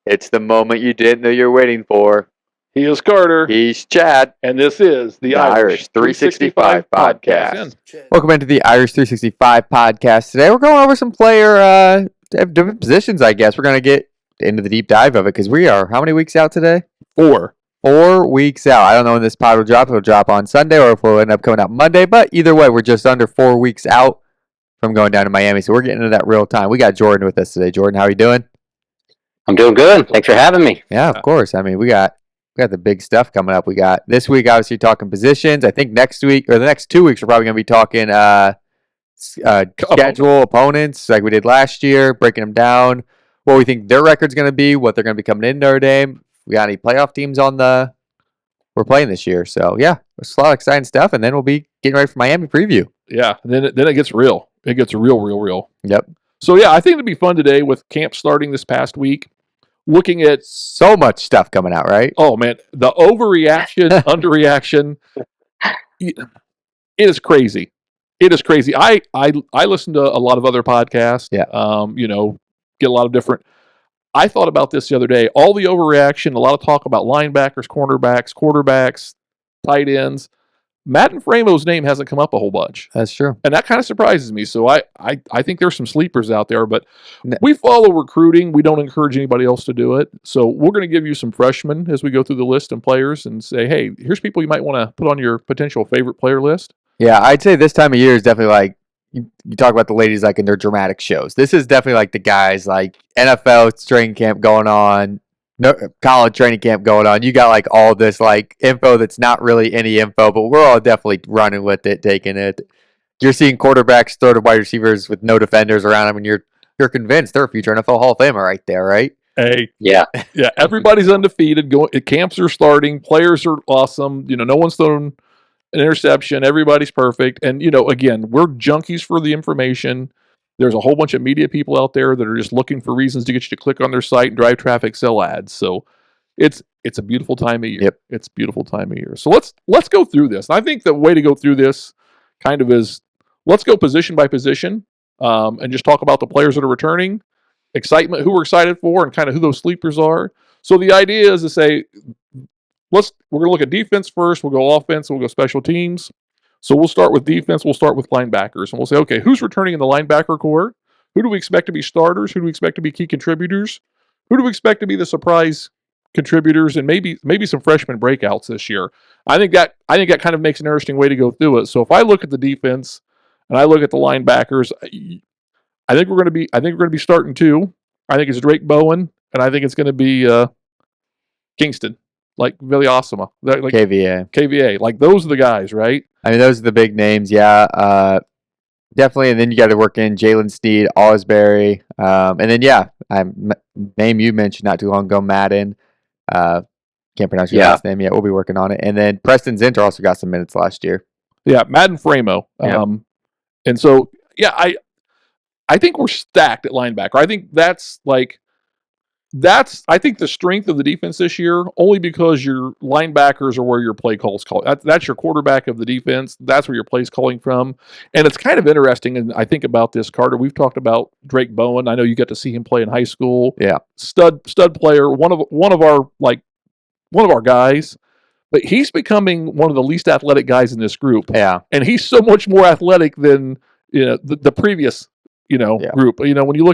It's the moment you didn't know you're waiting for. He is Carter. He's Chad. And this is the Irish 365 podcast. Welcome into the Irish 365 podcast. Today we're going over some player different positions, I guess. We're going to get into the deep dive of it because we are, how many weeks out today? 4 weeks out. I don't know when this pod will drop. It'll drop on Sunday or if we'll end up coming out Monday. But either way, we're just under 4 weeks out from going down to Miami. So we're getting into that real time. We got Jordan with us today. Jordan, how are you doing? I'm doing good. Thanks for having me. Yeah, of course. I mean, we got the big stuff coming up. We got this week, obviously, talking positions. I think next week or the next 2 weeks, we're probably going to be talking schedule, opponents, like we did last year, breaking them down, what we think their record's going to be, what they're going to be coming in Notre Dame. We got any playoff teams we're playing this year. So, yeah, it's a lot of exciting stuff. And then we'll be getting ready for Miami preview. Yeah, then it gets real. It gets real. Yep. So, yeah, I think it'd be fun today with camp starting this past week. Looking at so much stuff coming out, right? Oh, man. The overreaction, underreaction. It is crazy. It is crazy. I listen to a lot of other podcasts. Yeah. Get a lot of different. I thought about this the other day. All the overreaction, a lot of talk about linebackers, cornerbacks, quarterbacks, tight ends. Matt and Framo's name hasn't come up a whole bunch. That's true. And that kind of surprises me. So I think there's some sleepers out there, but we follow recruiting. We don't encourage anybody else to do it. So we're going to give you some freshmen as we go through the list and players and say, hey, here's people you might want to put on your potential favorite player list. Yeah, I'd say this time of year is definitely like, you talk about the ladies like in their dramatic shows. This is definitely like the guys like NFL training camp going on, college training camp going on. You got like all this like info that's not really any info, but we're all definitely running with it, taking it. You're seeing quarterbacks throw to wide receivers with no defenders around them, and you're convinced they're a future NFL Hall of Famer right there, right? Hey, yeah. Everybody's undefeated. Camps are starting. Players are awesome. No one's thrown an interception. Everybody's perfect. And again, we're junkies for the information. There's a whole bunch of media people out there that are just looking for reasons to get you to click on their site and drive traffic, sell ads. So it's a beautiful time of year. Yep. It's a beautiful time of year. So let's go through this. And I think the way to go through this kind of is let's go position by position and just talk about the players that are returning, excitement, who we're excited for, and kind of who those sleepers are. So the idea is to say, we're going to look at defense first. We'll go offense. We'll go special teams. So we'll start with defense. We'll start with linebackers. And we'll say, okay, who's returning in the linebacker core? Who do we expect to be starters? Who do we expect to be key contributors? Who do we expect to be the surprise contributors? And maybe some freshman breakouts this year. I think that kind of makes an interesting way to go through it. So if I look at the defense and I look at the linebackers, I think we're going to be starting two. I think it's Drake Bowen, and I think it's going to be Kingston. Like Viliasima, like KVA, like those are the guys, right? I mean, those are the big names, yeah. Definitely, and then you got to work in Jalen Steed, Osbury, and then name you mentioned not too long ago, Madden. Can't pronounce your last name yet. We'll be working on it, and then Preston Zinter also got some minutes last year. Yeah, Madden Framo, and so I think we're stacked at linebacker. I think I think the strength of the defense this year, only because your linebackers are where your play calls call. That's your quarterback of the defense. That's where your play's calling from. And it's kind of interesting, and I think about this, Carter. We've talked about Drake Bowen. I know you got to see him play in high school. Yeah. Stud player, one of our guys. But he's becoming one of the least athletic guys in this group. Yeah. And he's so much more athletic than the previous group. When you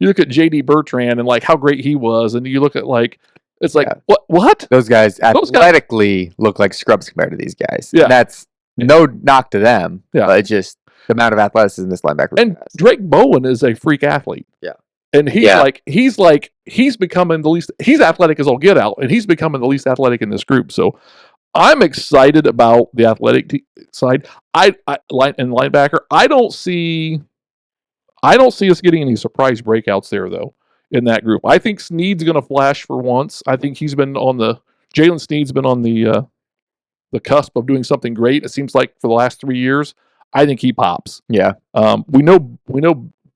look at J.D. Bertrand and like how great he was, and you look at what? Those guys athletically look like scrubs compared to these guys. Yeah. And that's no knock to them. Yeah. But it's just the amount of athleticism this linebacker and has. Drake Bowen is a freak athlete. Yeah. And he's becoming the least. He's athletic as all get out, and he's becoming the least athletic in this group. So I'm excited about the athletic side. Linebacker. I don't see us getting any surprise breakouts there, though, in that group. I think Sneed's going to flash for once. I think Jalen Sneed's been on the cusp of doing something great. It seems like for the last 3 years. I think he pops. Yeah. We know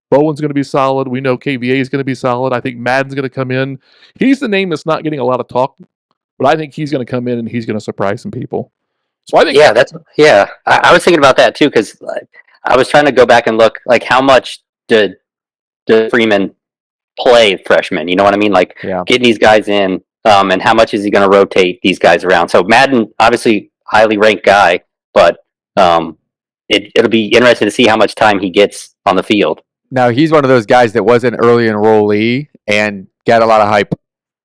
Bowen's going to be solid. We know KVA is going to be solid. I think Madden's going to come in. He's the name that's not getting a lot of talk, but I think he's going to come in and he's going to surprise some people. So I think I was thinking about that too, because I was trying to go back and look like how much did Freeman play freshman. You know what I mean? Like Yeah. getting these guys in, and how much is he going to rotate these guys around? So Madden, obviously, highly ranked guy, but it'll be interesting to see how much time he gets on the field. Now, he's one of those guys that was an early enrollee and got a lot of hype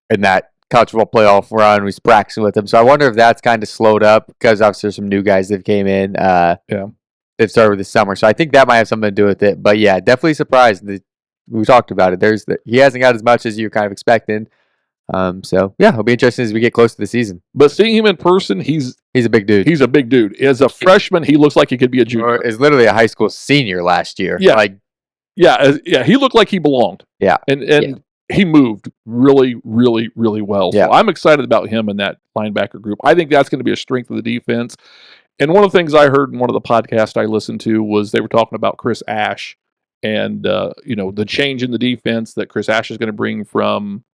in that college football playoff run. We was practicing with him. So I wonder if that's kind of slowed up because obviously there's some new guys that came in. That started this summer. So I think that might have something to do with it. But yeah, definitely surprised that we talked about it. He hasn't got as much as you're kind of expecting. So yeah, it'll be interesting as we get close to the season. But seeing him in person, he's a big dude. He's a big dude. As a freshman, he looks like he could be a junior. Or is literally a high school senior last year. Yeah. Yeah. He looked like he belonged. Yeah. And he moved really, really, really well. Yeah. So I'm excited about him in that linebacker group. I think that's going to be a strength of the defense. And one of the things I heard in one of the podcasts I listened to was they were talking about Chris Ash and the change in the defense that Chris Ash is going to bring from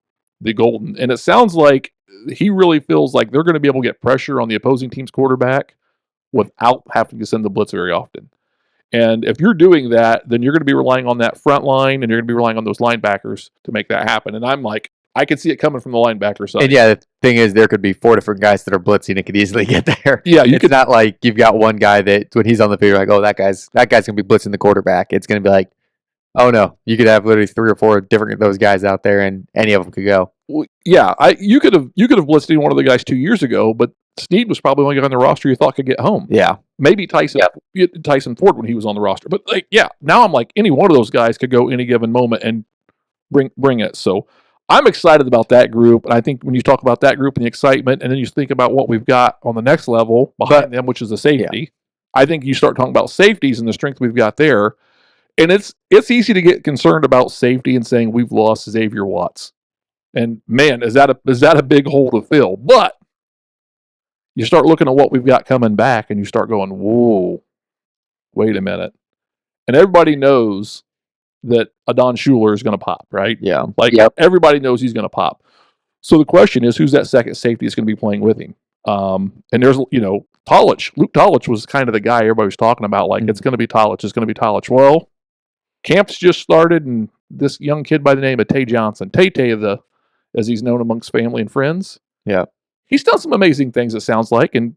the Golden. And it sounds like he really feels like they're going to be able to get pressure on the opposing team's quarterback without having to send the blitz very often. And if you're doing that, then you're going to be relying on that front line and you're going to be relying on those linebackers to make that happen. And I'm like, I could see it coming from the linebacker side. And yeah, the thing is, there could be 4 different guys that are blitzing and could easily get there. Yeah, it's not like you've got one guy that when he's on the field, you're like, oh, that guy's going to be blitzing the quarterback. It's going to be like, oh no, you could have literally 3 or 4 different of those guys out there, and any of them could go. Well, yeah, you could have blitzed any one of the guys 2 years ago, but Snead was probably one guy on the roster you thought could get home. Yeah, maybe Tyson Ford when he was on the roster, but now I'm like any one of those guys could go any given moment and bring it. So I'm excited about that group, and I think when you talk about that group and the excitement, and then you think about what we've got on the next level behind them, which is the safety. I think you start talking about safeties and the strength we've got there, and it's easy to get concerned about safety and saying we've lost Xavier Watts, and man, is that a big hole to fill? But you start looking at what we've got coming back, and you start going, whoa, wait a minute, and everybody knows that Adon Schuler is going to pop, right? Yeah. Everybody knows he's going to pop. So the question is, who's that second safety that's going to be playing with him? And there's, Tolich. Luke Tolich was kind of the guy everybody was talking about, like, it's going to be Tolich, it's going to be Tolich. Well, camp's just started, and this young kid by the name of Tay Johnson, Tay, as he's known amongst family and friends. Yeah. He's done some amazing things, it sounds like. And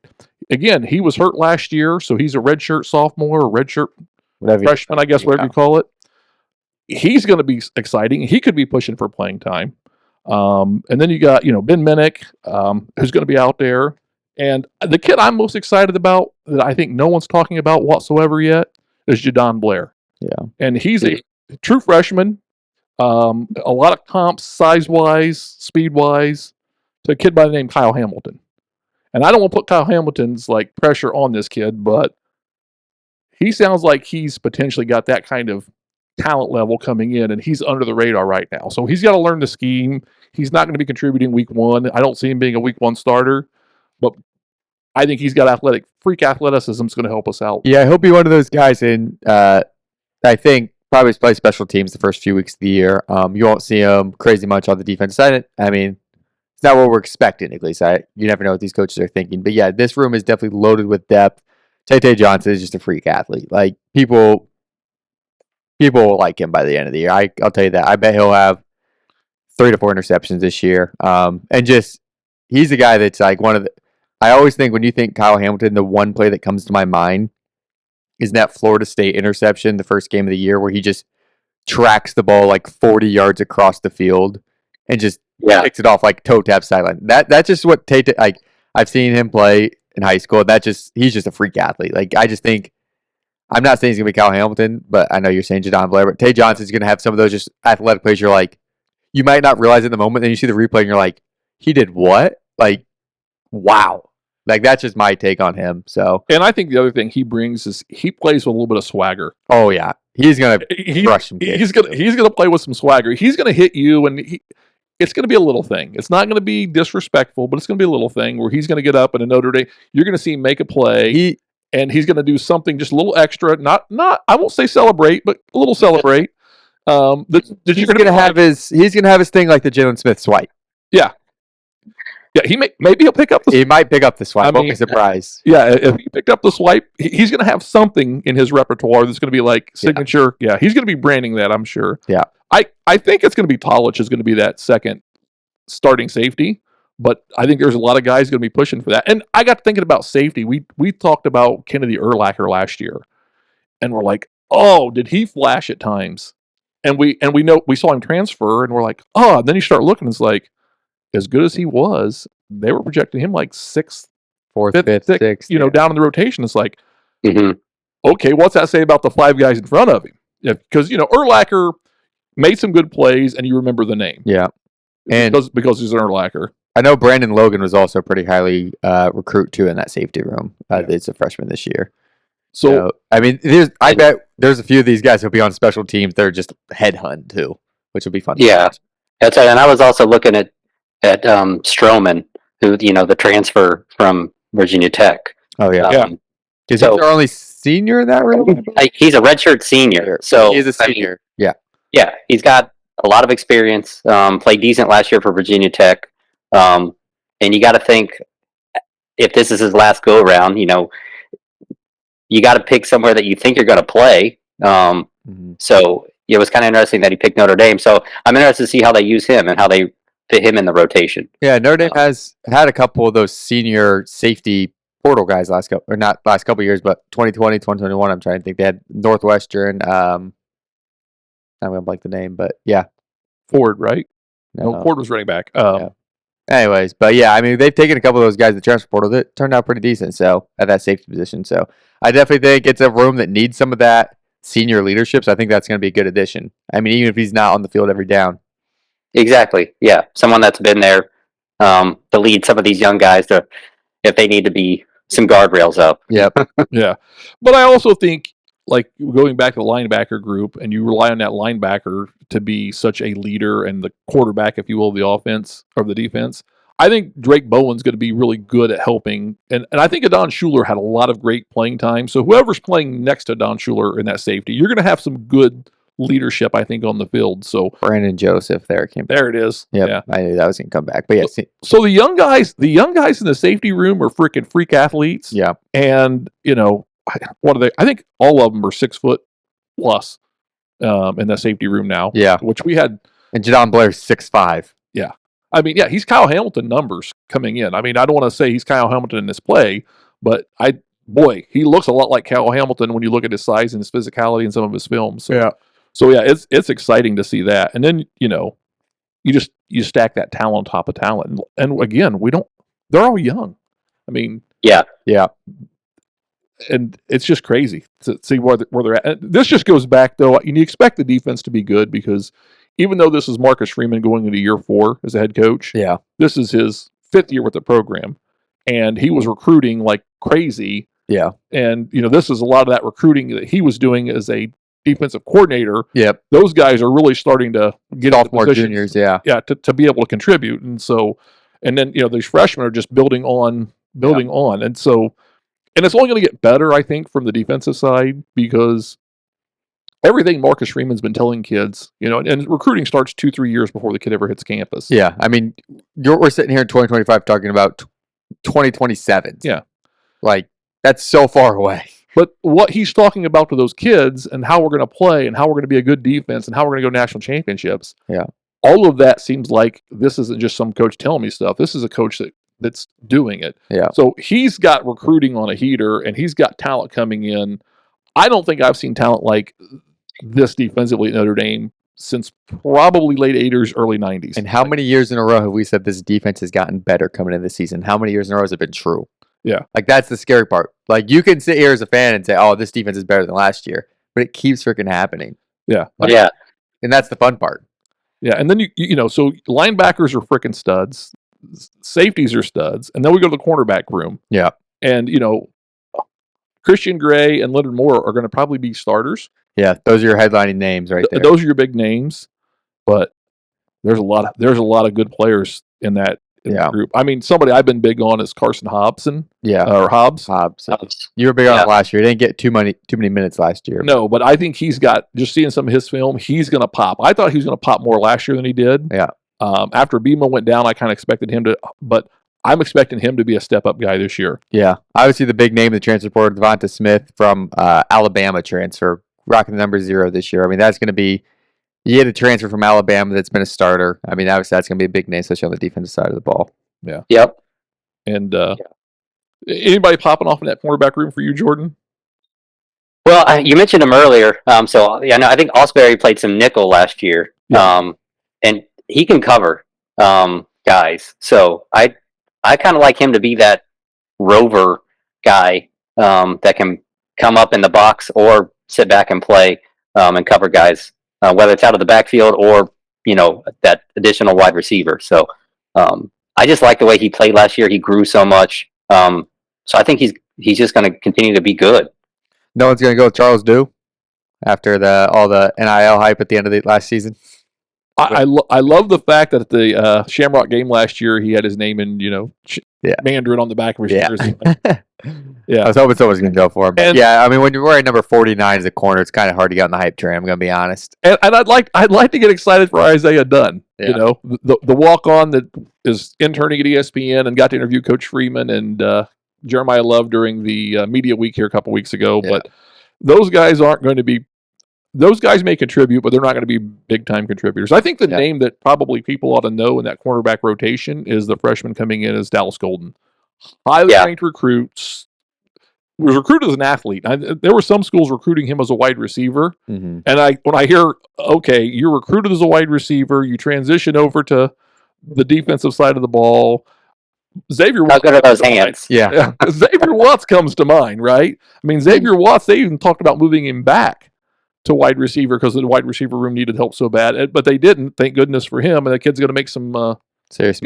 again, he was hurt last year, so he's a redshirt sophomore or redshirt freshman, I guess, whatever you call it. He's going to be exciting. He could be pushing for playing time. And then you got, Ben Minnick, who's going to be out there. And the kid I'm most excited about that I think no one's talking about whatsoever yet is Jadon Blair. Yeah. And he's a true freshman. A lot of comps, size-wise, speed-wise, to a kid by the name Kyle Hamilton. And I don't want to put Kyle Hamilton's pressure on this kid, but he sounds like he's potentially got that kind of talent level coming in, and he's under the radar right now. So he's got to learn the scheme. He's not going to be contributing week 1. I don't see him being a week 1 starter, but I think he's got freak athleticism is going to help us out. Yeah, I hope he's one of those guys in, I think, probably play special teams the first few weeks of the year. You won't see him crazy much on the defense side. I mean, it's not what we're expecting, at least. You never know what these coaches are thinking. But yeah, this room is definitely loaded with depth. Tay Johnson is just a freak athlete. People will like him by the end of the year. I'll tell you that. I bet he'll have 3 to 4 interceptions this year. And just, he's a guy that's one of the, I always think when you think Kyle Hamilton, the one play that comes to my mind is that Florida State interception, the first game of the year, where he just tracks the ball 40 yards across the field and just kicks it off toe tap sideline. That's just what Tay, I've seen him play in high school. He's just a freak athlete. I just think, I'm not saying he's going to be Kyle Hamilton, but I know you're saying Jadon Blair, but Tay Johnson's going to have some of those just athletic plays. You're you might not realize it in the moment, then you see the replay and you're like, he did what? Wow. That's just my take on him. So, and I think the other thing he brings is he plays with a little bit of swagger. Oh yeah, he's going to crush some kids. He's going to play with some swagger. He's going to hit you, and it's going to be a little thing. It's not going to be disrespectful, but it's going to be a little thing where he's going to get up in a Notre Dame. You're going to see him make a play. And he's going to do something just a little extra. Not. I won't say celebrate, but a little celebrate. He's going to have his thing like the Jalen Smith swipe. Yeah. Yeah, maybe he'll pick up the. He might pick up the swipe. I Won't be mean, surprised. Yeah, if he picked up the swipe, he's going to have something in his repertoire that's going to be like signature. Yeah, he's going to be branding that, I'm sure. Yeah. I think it's going to be Tolich is going to be that second starting safety, but I think there's a lot of guys going to be pushing for that. And I got thinking about safety. We talked about Kennedy Urlacher last year, and we're like, oh, did he flash at times? And we know we saw him transfer, and we're like, oh. And then you start looking, it's like, as good as he was, they were projecting him like sixth, Fourth, fifth, sixth. down in the rotation. It's like, Mhm. okay, what's that say about the five guys in front of him? Because Urlacher made some good plays, and you remember the name. Yeah, and because he's an Urlacher. I know Brandon Logan was also pretty highly recruited too in that safety room. It's a freshman this year. So I mean, I bet there's a few of these guys who'll be on special teams. They're just headhunt too, which will be fun. Yeah, that's right. And I was also looking at Stroman, who the transfer from Virginia Tech. Oh yeah, Is he their only senior in that room? He's a redshirt senior, so he's a senior. Yeah, he's got a lot of experience. Played decent last year for Virginia Tech, and you got to think if this is his last go around, you got to pick somewhere that you think you're going to play. So it was kind of interesting that he picked Notre Dame. So I'm interested to see how they use him and how they fit him in the rotation. Yeah, Notre Dame has had a couple of those senior safety portal guys not last couple of years, but 2020, 2021. I'm trying to think. They had Northwestern. I'm gonna blank the name, but yeah, Ford, right? No, Ford was running back. Anyways, but yeah, I mean, they've taken a couple of those guys in the transfer portal that turned out pretty decent. So at that safety position, so I definitely think it's a room that needs some of that senior leadership. So I think that's going to be a good addition. I mean, even if he's not on the field every down. Exactly. Yeah, someone that's been there to lead some of these young guys if they need to be some guardrails up. Yep. Yeah, but I also think like going back to the linebacker group, and you rely on that linebacker to be such a leader and the quarterback, if you will, of the offense or the defense. I think Drake Bowen's going to be really good at helping, and I think Adon Schuler had a lot of great playing time. So whoever's playing next to Adon Schuler in that safety, you're going to have some good leadership, I think, on the field. So Brandon Joseph there it is. Yep, yeah, I knew that was going to come back. But yeah, so the young guys in the safety room are freaking freak athletes. Yeah, and what are they? I think all of them are 6 foot plus in that safety room now. Yeah, which we had. And Jadon Blair's 6'5". Yeah, I mean, yeah, he's Kyle Hamilton numbers coming in. I mean, I don't want to say he's Kyle Hamilton in this play, but he looks a lot like Kyle Hamilton when you look at his size and his physicality in some of his films. So yeah, it's exciting to see that. And then you stack that talent on top of talent, and again, they're all young. I mean, yeah. And it's just crazy to see where they're at. And this just goes back, though. You expect the defense to be good because even though this is Marcus Freeman going into year 4 as a head coach, this is his 5th year with the program, and he was recruiting like crazy. Yeah, and this is a lot of that recruiting that he was doing as a defensive coordinator. Yep, those guys are really starting to get sophomore juniors. Yeah, to be able to contribute, and so, and then these freshmen are just building on, and so. And it's only going to get better, I think, from the defensive side because everything Marcus Freeman's been telling kids, and recruiting starts 2-3 years before the kid ever hits campus. Yeah, I mean, we're sitting here in 2025 talking about 2027. Yeah, like that's so far away. But what he's talking about to those kids and how we're going to play and how we're going to be a good defense and how we're going to go national championships. Yeah, all of that seems like this isn't just some coach telling me stuff. This is a coach that's doing it. Yeah. So he's got recruiting on a heater and he's got talent coming in. I don't think I've seen talent like this defensively at Notre Dame since probably late 80s, early 90s. And how many years in a row have we said this defense has gotten better coming into the season? How many years in a row has it been true? Yeah. Like that's the scary part. Like you can sit here as a fan and say, oh, this defense is better than last year, but it keeps freaking happening. Yeah. Yeah. And that's the fun part. Yeah. And then, so linebackers are freaking studs. Safeties are studs. And then we go to the cornerback room. Yeah. And, Christian Gray and Leonard Moore are going to probably be starters. Yeah. Those are your headlining names right there. Those are your big names. But there's a lot of good players in that group. I mean, somebody I've been big on is Carson Hobson. Yeah. Or Hobbs. You were big on it last year. He didn't get too many minutes last year. No, but I think he's got, just seeing some of his film, he's going to pop. I thought he was going to pop more last year than he did. Yeah. After Bima went down, I kind of expected him to, but I'm expecting him to be a step-up guy this year. Yeah. Obviously, the big name in the transfer portal, Devonta Smith from Alabama transfer, rocking the number 0 this year. I mean, that's going to be, you get a transfer from Alabama that's been a starter. I mean, obviously, that's going to be a big name, especially on the defensive side of the ball. Yeah. Yep. And anybody popping off in that cornerback room for you, Jordan? Well, you mentioned him earlier. So yeah, no, I think Osbury played some nickel last year. Yeah. And he can cover guys. So I kind of like him to be that rover guy that can come up in the box or sit back and play and cover guys, whether it's out of the backfield or that additional wide receiver. So I just like the way he played last year. He grew so much. So I think he's just going to continue to be good. No one's going to go with Charles Dew after all the NIL hype at the end of the last season. I love the fact that at the Shamrock game last year, he had his name in Mandarin on the back of his jersey. Yeah, I was hoping someone was going to go for him. But I mean, when you're wearing number 49 as a corner, it's kind of hard to get on the hype train. I'm going to be honest. And I'd like to get excited for Isaiah Dunn. Yeah. The walk on that is interning at ESPN and got to interview Coach Freeman and Jeremiah Love during the media week here a couple weeks ago. Yeah. But those guys aren't going to be. Those guys may contribute, but they're not going to be big-time contributors. I think the name that probably people ought to know in that cornerback rotation is the freshman coming in as Dallas Golden. Highly ranked recruits. Was recruited as an athlete. There were some schools recruiting him as a wide receiver. Mm-hmm. And when I hear, okay, you're recruited as a wide receiver, you transition over to the defensive side of the ball. Xavier Watts. How good are those hands? Yeah. Xavier Watts comes to mind, right? I mean, Xavier Watts, they even talked about moving him back to wide receiver because the wide receiver room needed help so bad, but they didn't. Thank goodness for him. And the kid's going to make some serious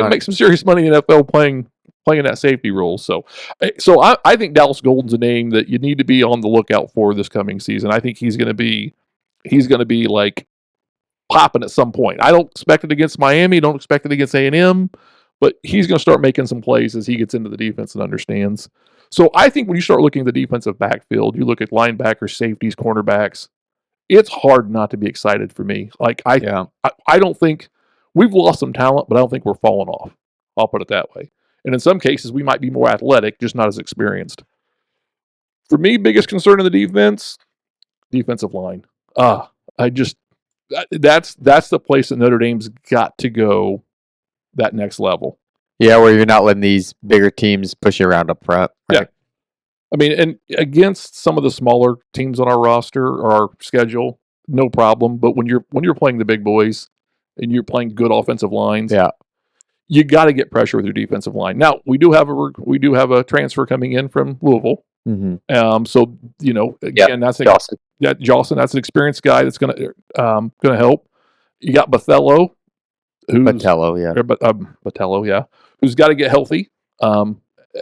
money in the NFL playing that safety role. So I think Dallas Golden's a name that you need to be on the lookout for this coming season. I think he's going to be like popping at some point. I don't expect it against Miami. Don't expect it against A&M, but he's going to start making some plays as he gets into the defense and understands. So I think when you start looking at the defensive backfield, you look at linebackers, safeties, cornerbacks. It's hard not to be excited for me. Like I don't think we've lost some talent, but I don't think we're falling off. I'll put it that way. And in some cases, we might be more athletic, just not as experienced. For me, biggest concern in the defensive line. That's the place that Notre Dame's got to go that next level. Yeah, where you're not letting these bigger teams push you around up front. Right? Yeah. I mean, and against some of the smaller teams on our roster or our schedule, no problem. But when you're playing the big boys and you're playing good offensive lines, you got to get pressure with your defensive line. Now we do have a transfer coming in from Louisville. Mm-hmm. So again, that's Jawson. Jawson. That's an experienced guy that's gonna help. You got Botello, who's got to get healthy.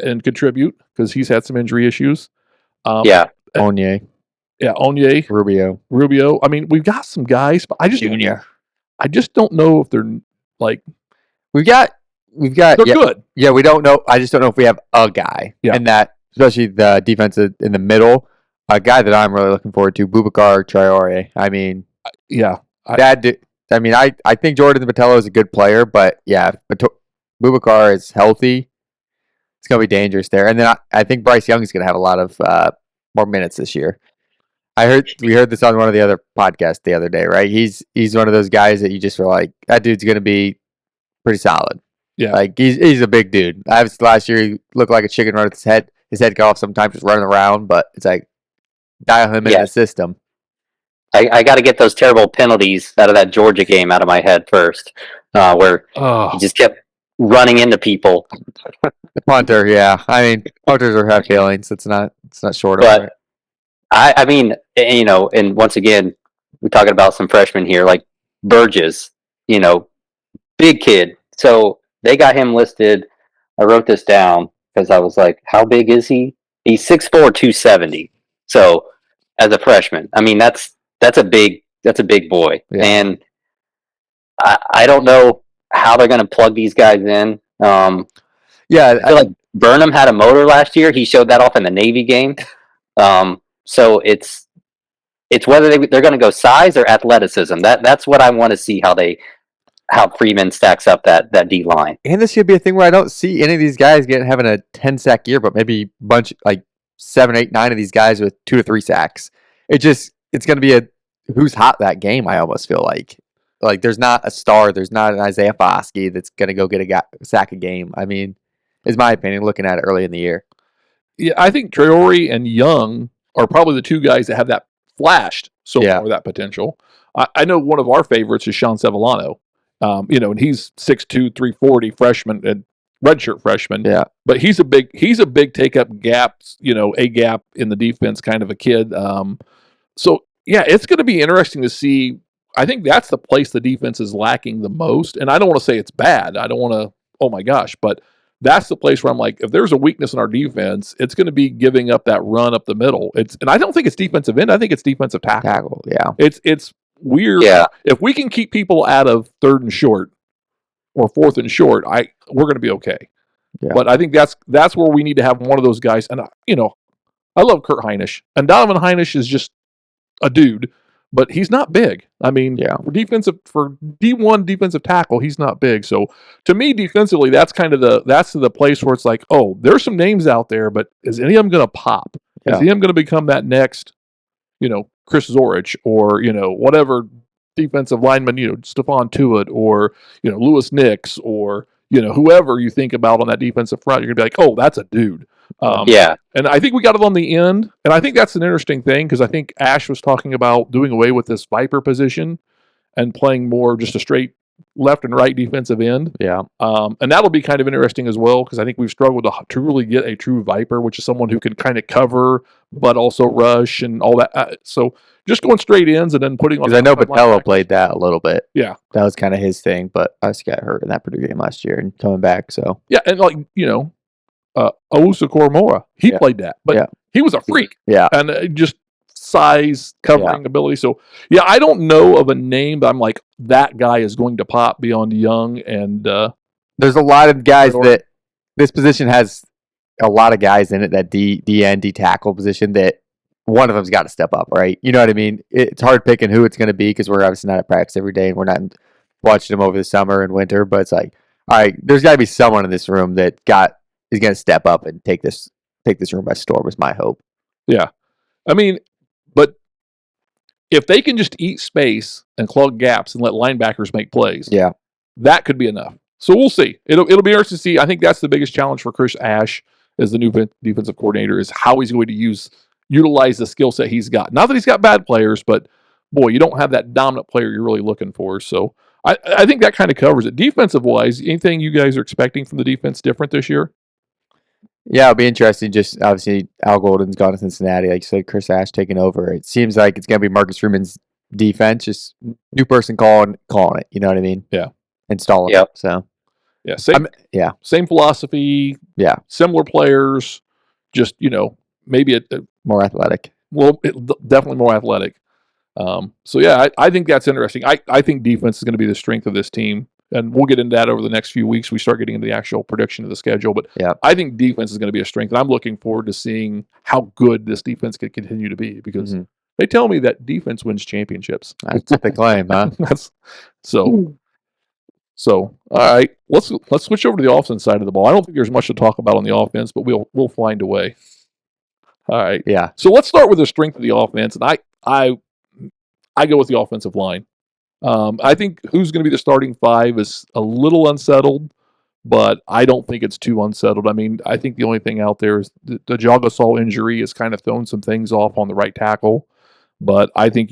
And contribute because he's had some injury issues. Onye. Yeah, Onye. Rubio. I mean, we've got some guys, but I just don't know if they're like. We've got. They're good. Yeah, we don't know. I just don't know if we have a guy in that, especially the defense in the middle. A guy that I'm really looking forward to, Boubacar Traore. I mean, I think Jordan Botello is a good player, but Boubacar is healthy. It's going to be dangerous there. And then I think Bryce Young is going to have a lot of more minutes this year. We heard this on one of the other podcasts the other day, right? He's one of those guys that you just were like, that dude's going to be pretty solid. Yeah. Like, he's a big dude. Last year, he looked like a chicken run with his head. His head got off sometimes just running around, but it's like, dial him in the system. I got to get those terrible penalties out of that Georgia game out of my head first, where he just kept running into people. The punter, yeah. I mean, punters have feelings. It's not short of it. I mean, and once again, we're talking about some freshmen here, like Burgess, big kid. So they got him listed. I wrote this down because I was like, how big is he? He's 6'4", 270. So as a freshman, I mean, that's a big boy. Yeah. And I don't know how they're going to plug these guys in. I feel like Burnham had a motor last year. He showed that off in the Navy game. So it's whether they're going to go size or athleticism. That's what I want to see how how Freeman stacks up that D line. And this should be a thing where I don't see any of these guys having a 10-sack year, but maybe bunch like 7, 8, 9 of these guys with 2 to 3 sacks. It's going to be a who's hot that game. I almost feel like there's not a star, there's not an Isaiah Foskey that's going to go get a sack a game. I mean, is my opinion looking at it early in the year. Yeah, I think Traore and Young are probably the two guys that have that flashed so far, that potential. I know one of our favorites is Sean Sevillano. And he's 6'2", 340 freshman and redshirt freshman. Yeah. But he's a big take up gaps, a gap in the defense kind of a kid. So yeah, it's going to be interesting to see. I think that's the place the defense is lacking the most. And I don't want to say it's bad. I don't want to, oh my gosh, but that's the place where I'm like, if there's a weakness in our defense, it's going to be giving up that run up the middle. And I don't think it's defensive end. I think it's defensive tackle. Yeah. It's weird. Yeah. If we can keep people out of 3rd and short or 4th and short, we're going to be okay. Yeah. But I think that's where we need to have one of those guys. And I love Kurt Heinisch, and Donovan Heinisch is just a dude, but he's not big. I mean, for D1 defensive tackle, he's not big. So to me, defensively, that's the place where it's like, oh, there's some names out there, but is any of them going to pop? Is any of them going to become that next, Chris Zorich or whatever defensive lineman, Stephon Tuitt or Lewis Nix or whoever you think about on that defensive front, you're gonna be like, oh, that's a dude. And I think we got it on the end, and I think that's an interesting thing because I think Ash was talking about doing away with this Viper position and playing more just a straight left and right defensive end. Yeah. And that'll be kind of interesting as well because I think we've struggled to really get a true Viper, which is someone who can kind of cover but also rush and all that. So just going straight ends and then putting on. Because I know Botello played that a little bit. Yeah, that was kind of his thing, but I just got hurt in that Purdue game last year and coming back. So yeah, and Owusu Koromora, he played that, but he was a freak. Yeah, and just size, covering ability. So yeah, I don't know of a name that I'm like that guy is going to pop beyond Young and. There's a lot of guys that this position has a lot of guys in it, that D tackle position, that one of them's got to step up, right? You know what I mean? It's hard picking who it's going to be because we're obviously not at practice every day and we're not watching them over the summer and winter. But it's like, all right, there's got to be someone in this room that is going to step up and take this room by storm. Is my hope. Yeah, I mean, but if they can just eat space and clog gaps and let linebackers make plays, that could be enough. So we'll see. It'll be interesting to see. I think that's the biggest challenge for Chris Ash as the new defensive coordinator is how he's going to utilize the skill set he's got. Not that he's got bad players, but boy, you don't have that dominant player you're really looking for. So I think that kind of covers it. Defensive wise, anything you guys are expecting from the defense different this year? Yeah, it'll be interesting. Just obviously Al Golden's gone to Cincinnati. Like you said, Chris Ash taking over. It seems like it's going to be Marcus Freeman's defense, just new person calling it. You know what I mean? Yeah. Installing it. So. Yeah, same philosophy. Yeah, similar players. Just maybe a more athletic. Well, definitely more athletic. So yeah, I think that's interesting. I think defense is going to be the strength of this team, and we'll get into that over the next few weeks. We start getting into the actual prediction of the schedule, but I think defense is going to be a strength, and I'm looking forward to seeing how good this defense can continue to be because they tell me that defense wins championships. That's what they claim, huh? So, all right, let's switch over to the offense side of the ball. I don't think there's much to talk about on the offense, but we'll find a way. All right, yeah. So let's start with the strength of the offense, and I go with the offensive line. I think who's going to be the starting 5 is a little unsettled, but I don't think it's too unsettled. I mean, I think the only thing out there is the Jagasol injury has kind of thrown some things off on the right tackle, but I think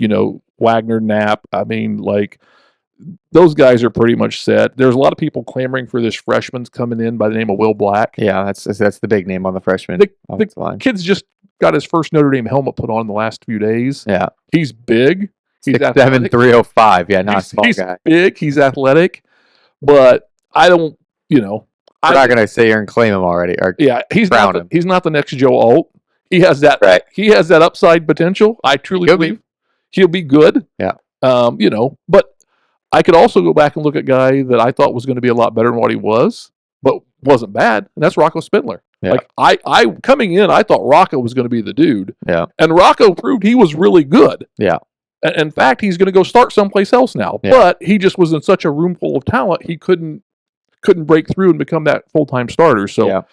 Wagner, Knapp. I mean, like. Those guys are pretty much set. There's a lot of people clamoring for this freshman coming in by the name of Will Black. Yeah, that's the big name on the freshman. The kid's just got his first Notre Dame helmet put on in the last few days. Yeah, he's big. He's 6'7", 305. Yeah, not a small he's guy. Big. He's athletic, but I don't. We're not going to sit here and claim him already. Or he's not the next Joe Alt. He has that. Right. He has that upside potential. I truly believe he'll be good. Yeah. But. I could also go back and look at a guy that I thought was going to be a lot better than what he was, but wasn't bad, and that's Rocco Spindler. Yeah. Like I coming in, I thought Rocco was going to be the dude. Yeah. And Rocco proved he was really good. Yeah. In fact, he's going to go start someplace else now. Yeah. But he just was in such a room full of talent, he couldn't break through and become that full-time starter. So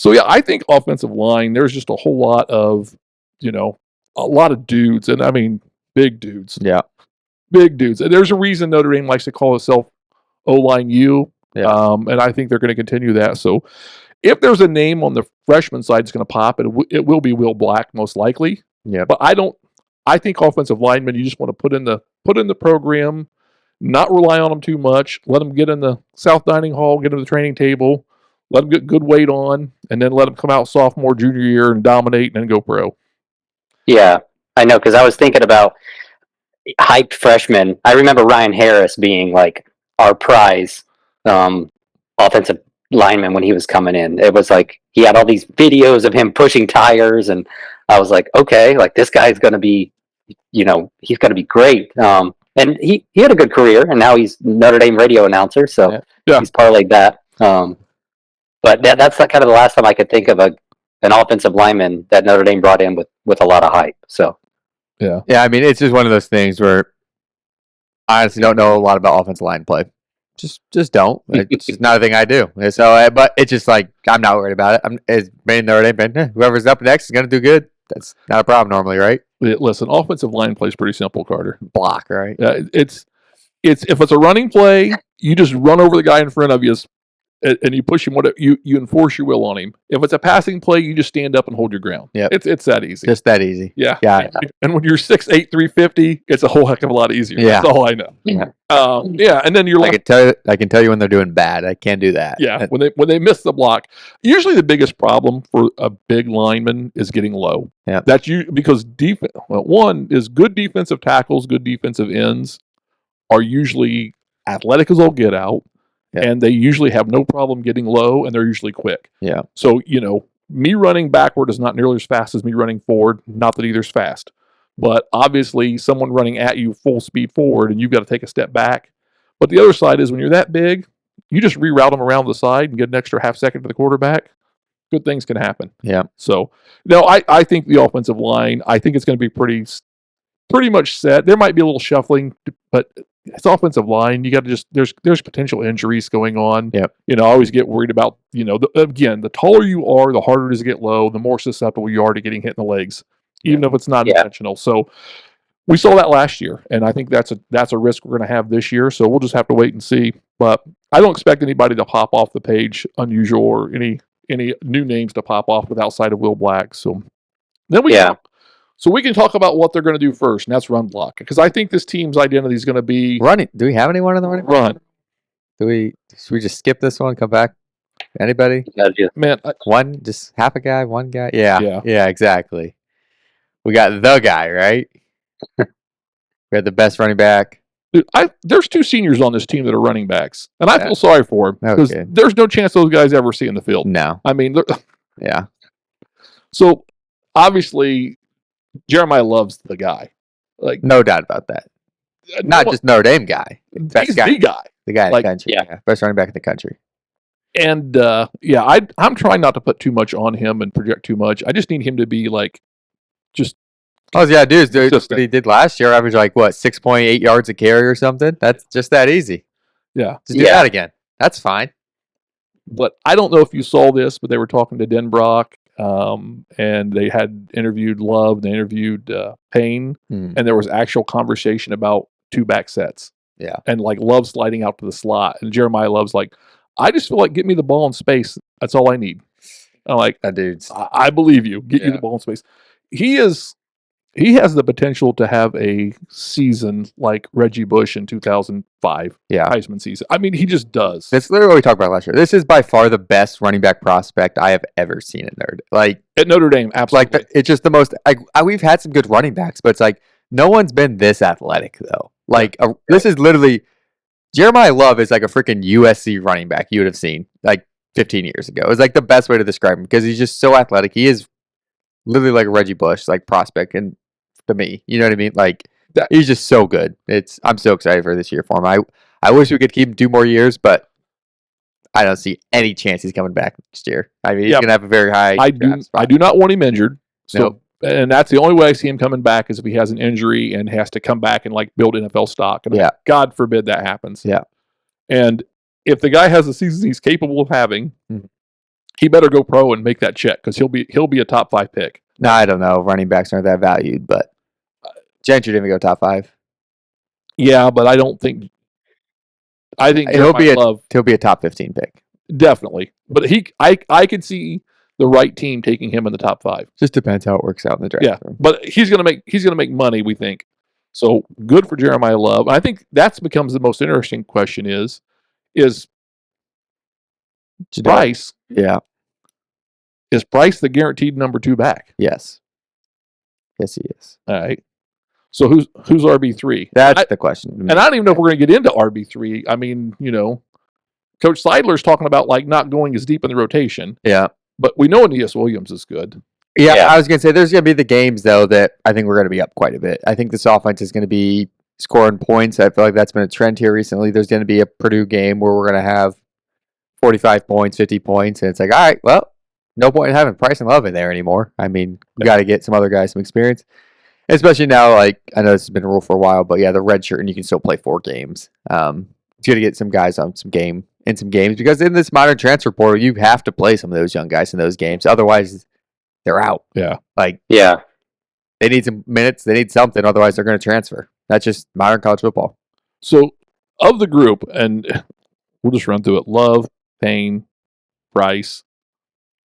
yeah, I think offensive line, there's just a whole lot of, a lot of dudes, and I mean big dudes. Yeah. Big dudes. And there's a reason Notre Dame likes to call itself O-line U. Yeah. And I think they're going to continue that. So if there's a name on the freshman side that's going to pop, it will be Will Black most likely. Yeah. But I think offensive linemen, you just want to put in the program, not rely on them too much. Let them get in the South Dining Hall, get to the training table, let them get good weight on, and then let them come out sophomore, junior year and dominate and then go pro. Yeah, I know, because I was thinking about hyped freshmen. I remember Ryan Harris being like our prize offensive lineman when he was coming in. It was like he had all these videos of him pushing tires, and I was like, okay, like this guy's going to be, he's going to be great. And he had a good career, and now he's Notre Dame radio announcer, so he's parlayed that. But that's kind of the last time I could think of an offensive lineman that Notre Dame brought in with a lot of hype. So yeah, I mean, it's just one of those things where I honestly don't know a lot about offensive line play. Just don't. It's just not a thing I do. And so, but it's just like I'm not worried about it. It's made Notre Dame. Whoever's up next is going to do good. That's not a problem normally, right? Listen, offensive line play is pretty simple, Carter. Block, right? It's if it's a running play, you just run over the guy in front of you and you push him. You enforce your will on him. If it's a passing play, you just stand up and hold your ground. Yeah, it's that easy. Just that easy. Yeah. And when you're 6'8", 350, it's a whole heck of a lot easier. Yeah. That's all I know. Yeah. And then you're I can tell you when they're doing bad. I can't do that. Yeah. When they miss the block, usually the biggest problem for a big lineman is getting low. Yeah. That's because defense. Well, one is good defensive tackles, good defensive ends are usually athletic as all get out. Yeah. And they usually have no problem getting low, and they're usually quick. Yeah. So, me running backward is not nearly as fast as me running forward. Not that either's fast. But obviously, someone running at you full speed forward, and you've got to take a step back. But the other side is when you're that big, you just reroute them around the side and get an extra half second to the quarterback. Good things can happen. Yeah. So, no, I think the offensive line, I think it's going to be pretty much set. There might be a little shuffling, but it's offensive line. You got to just there's potential injuries going on. Yep. I always get worried about the taller you are, the harder it is to get low, the more susceptible you are to getting hit in the legs, even if it's not intentional. So we saw that last year, and I think that's a risk we're going to have this year. So we'll just have to wait and see. But I don't expect anybody to pop off the page unusual or any new names to pop off with outside of Will Black. So then So we can talk about what they're going to do first, and that's run block. Because I think this team's identity is going to be running. Do we have anyone in the running? Run. Should we just skip this one? Come back? Anybody? Man, one, just half a guy, one guy. Yeah, exactly. We got the guy, right? We had the best running back. Dude, there's two seniors on this team that are running backs, and I feel sorry for them because there's no chance those guys ever see in the field. No, I mean, yeah. So obviously, Jeremiah loves the guy. Like, no doubt about that. Not just Notre Dame guy. He's the guy. The guy in the country. Yeah. Best running back in the country. And I'm trying not to put too much on him and project too much. I just need him to be just. All you gotta do is what he did last year. Average 6.8 yards a carry or something. That's just that easy. Yeah. Just do that again. That's fine. But I don't know if you saw this, but they were talking to Den Brock. And they had interviewed Love, they interviewed Payne, and there was actual conversation about two back sets. Yeah. And Love sliding out to the slot. And Jeremiah Love's like, I just feel like get me the ball in space. That's all I need. I'm like, that dude's I believe you. Get you the ball in space. He has the potential to have a season like Reggie Bush in 2005. Yeah. Heisman season. I mean, he just does. That's literally what we talked about last year. This is by far the best running back prospect I have ever seen at Notre Dame. Absolutely. It's just the most. We've had some good running backs, but it's no one's been this athletic though. This is literally Jeremiah Love is like a freaking USC running back you would have seen 15 years ago. It's the best way to describe him because he's just so athletic. He is literally like a Reggie Bush prospect, and to me, you know what I mean? He's just so good. I'm so excited for this year for him. I wish we could keep him 2 more years, but I don't see any chance he's coming back next year. I mean, he's gonna have a very high. I do not want him injured. So nope. And that's the only way I see him coming back is if he has an injury and has to come back and like build NFL stock. And Yeah. God forbid that happens. Yeah. And if the guy has the season he's capable of having, he better go pro and make that check because he'll be a top 5 pick. No, I don't know. Running backs aren't that valued, but Gentry didn't go top 5. Yeah, but I don't think. I think he'll be Love he'll be a top 15 pick. Definitely, but I could see the right team taking him in the top 5. Just depends how it works out in the draft. Yeah, but he's gonna make money. We think so. Good for Jeremiah Love. I think that becomes the most interesting question: is Price? Yeah. Is Price the guaranteed number 2 back? Yes. Yes, he is. All right. So who's RB3? That's the question. And I don't even know if we're going to get into RB3. I mean, Coach Seidler's talking about like not going as deep in the rotation. Yeah. But we know Aeneas Williams is good. Yeah, I was going to say there's going to be the games, though, that I think we're going to be up quite a bit. I think this offense is going to be scoring points. I feel like that's been a trend here recently. There's going to be a Purdue game where we're going to have 45 points, 50 points, and it's like, all right, well, no point in having Price and Love in there anymore. I mean, we got to get some other guys some experience. Especially now, like, I know this has been a rule for a while, but yeah, the red shirt, and you can still play 4 games. It's going to get some guys on some games because in this modern transfer portal, you have to play some of those young guys in those games. Otherwise, they're out. Yeah. They need some minutes. They need something. Otherwise, they're going to transfer. That's just modern college football. So, of the group, and we'll just run through it: Love, Payne, Price,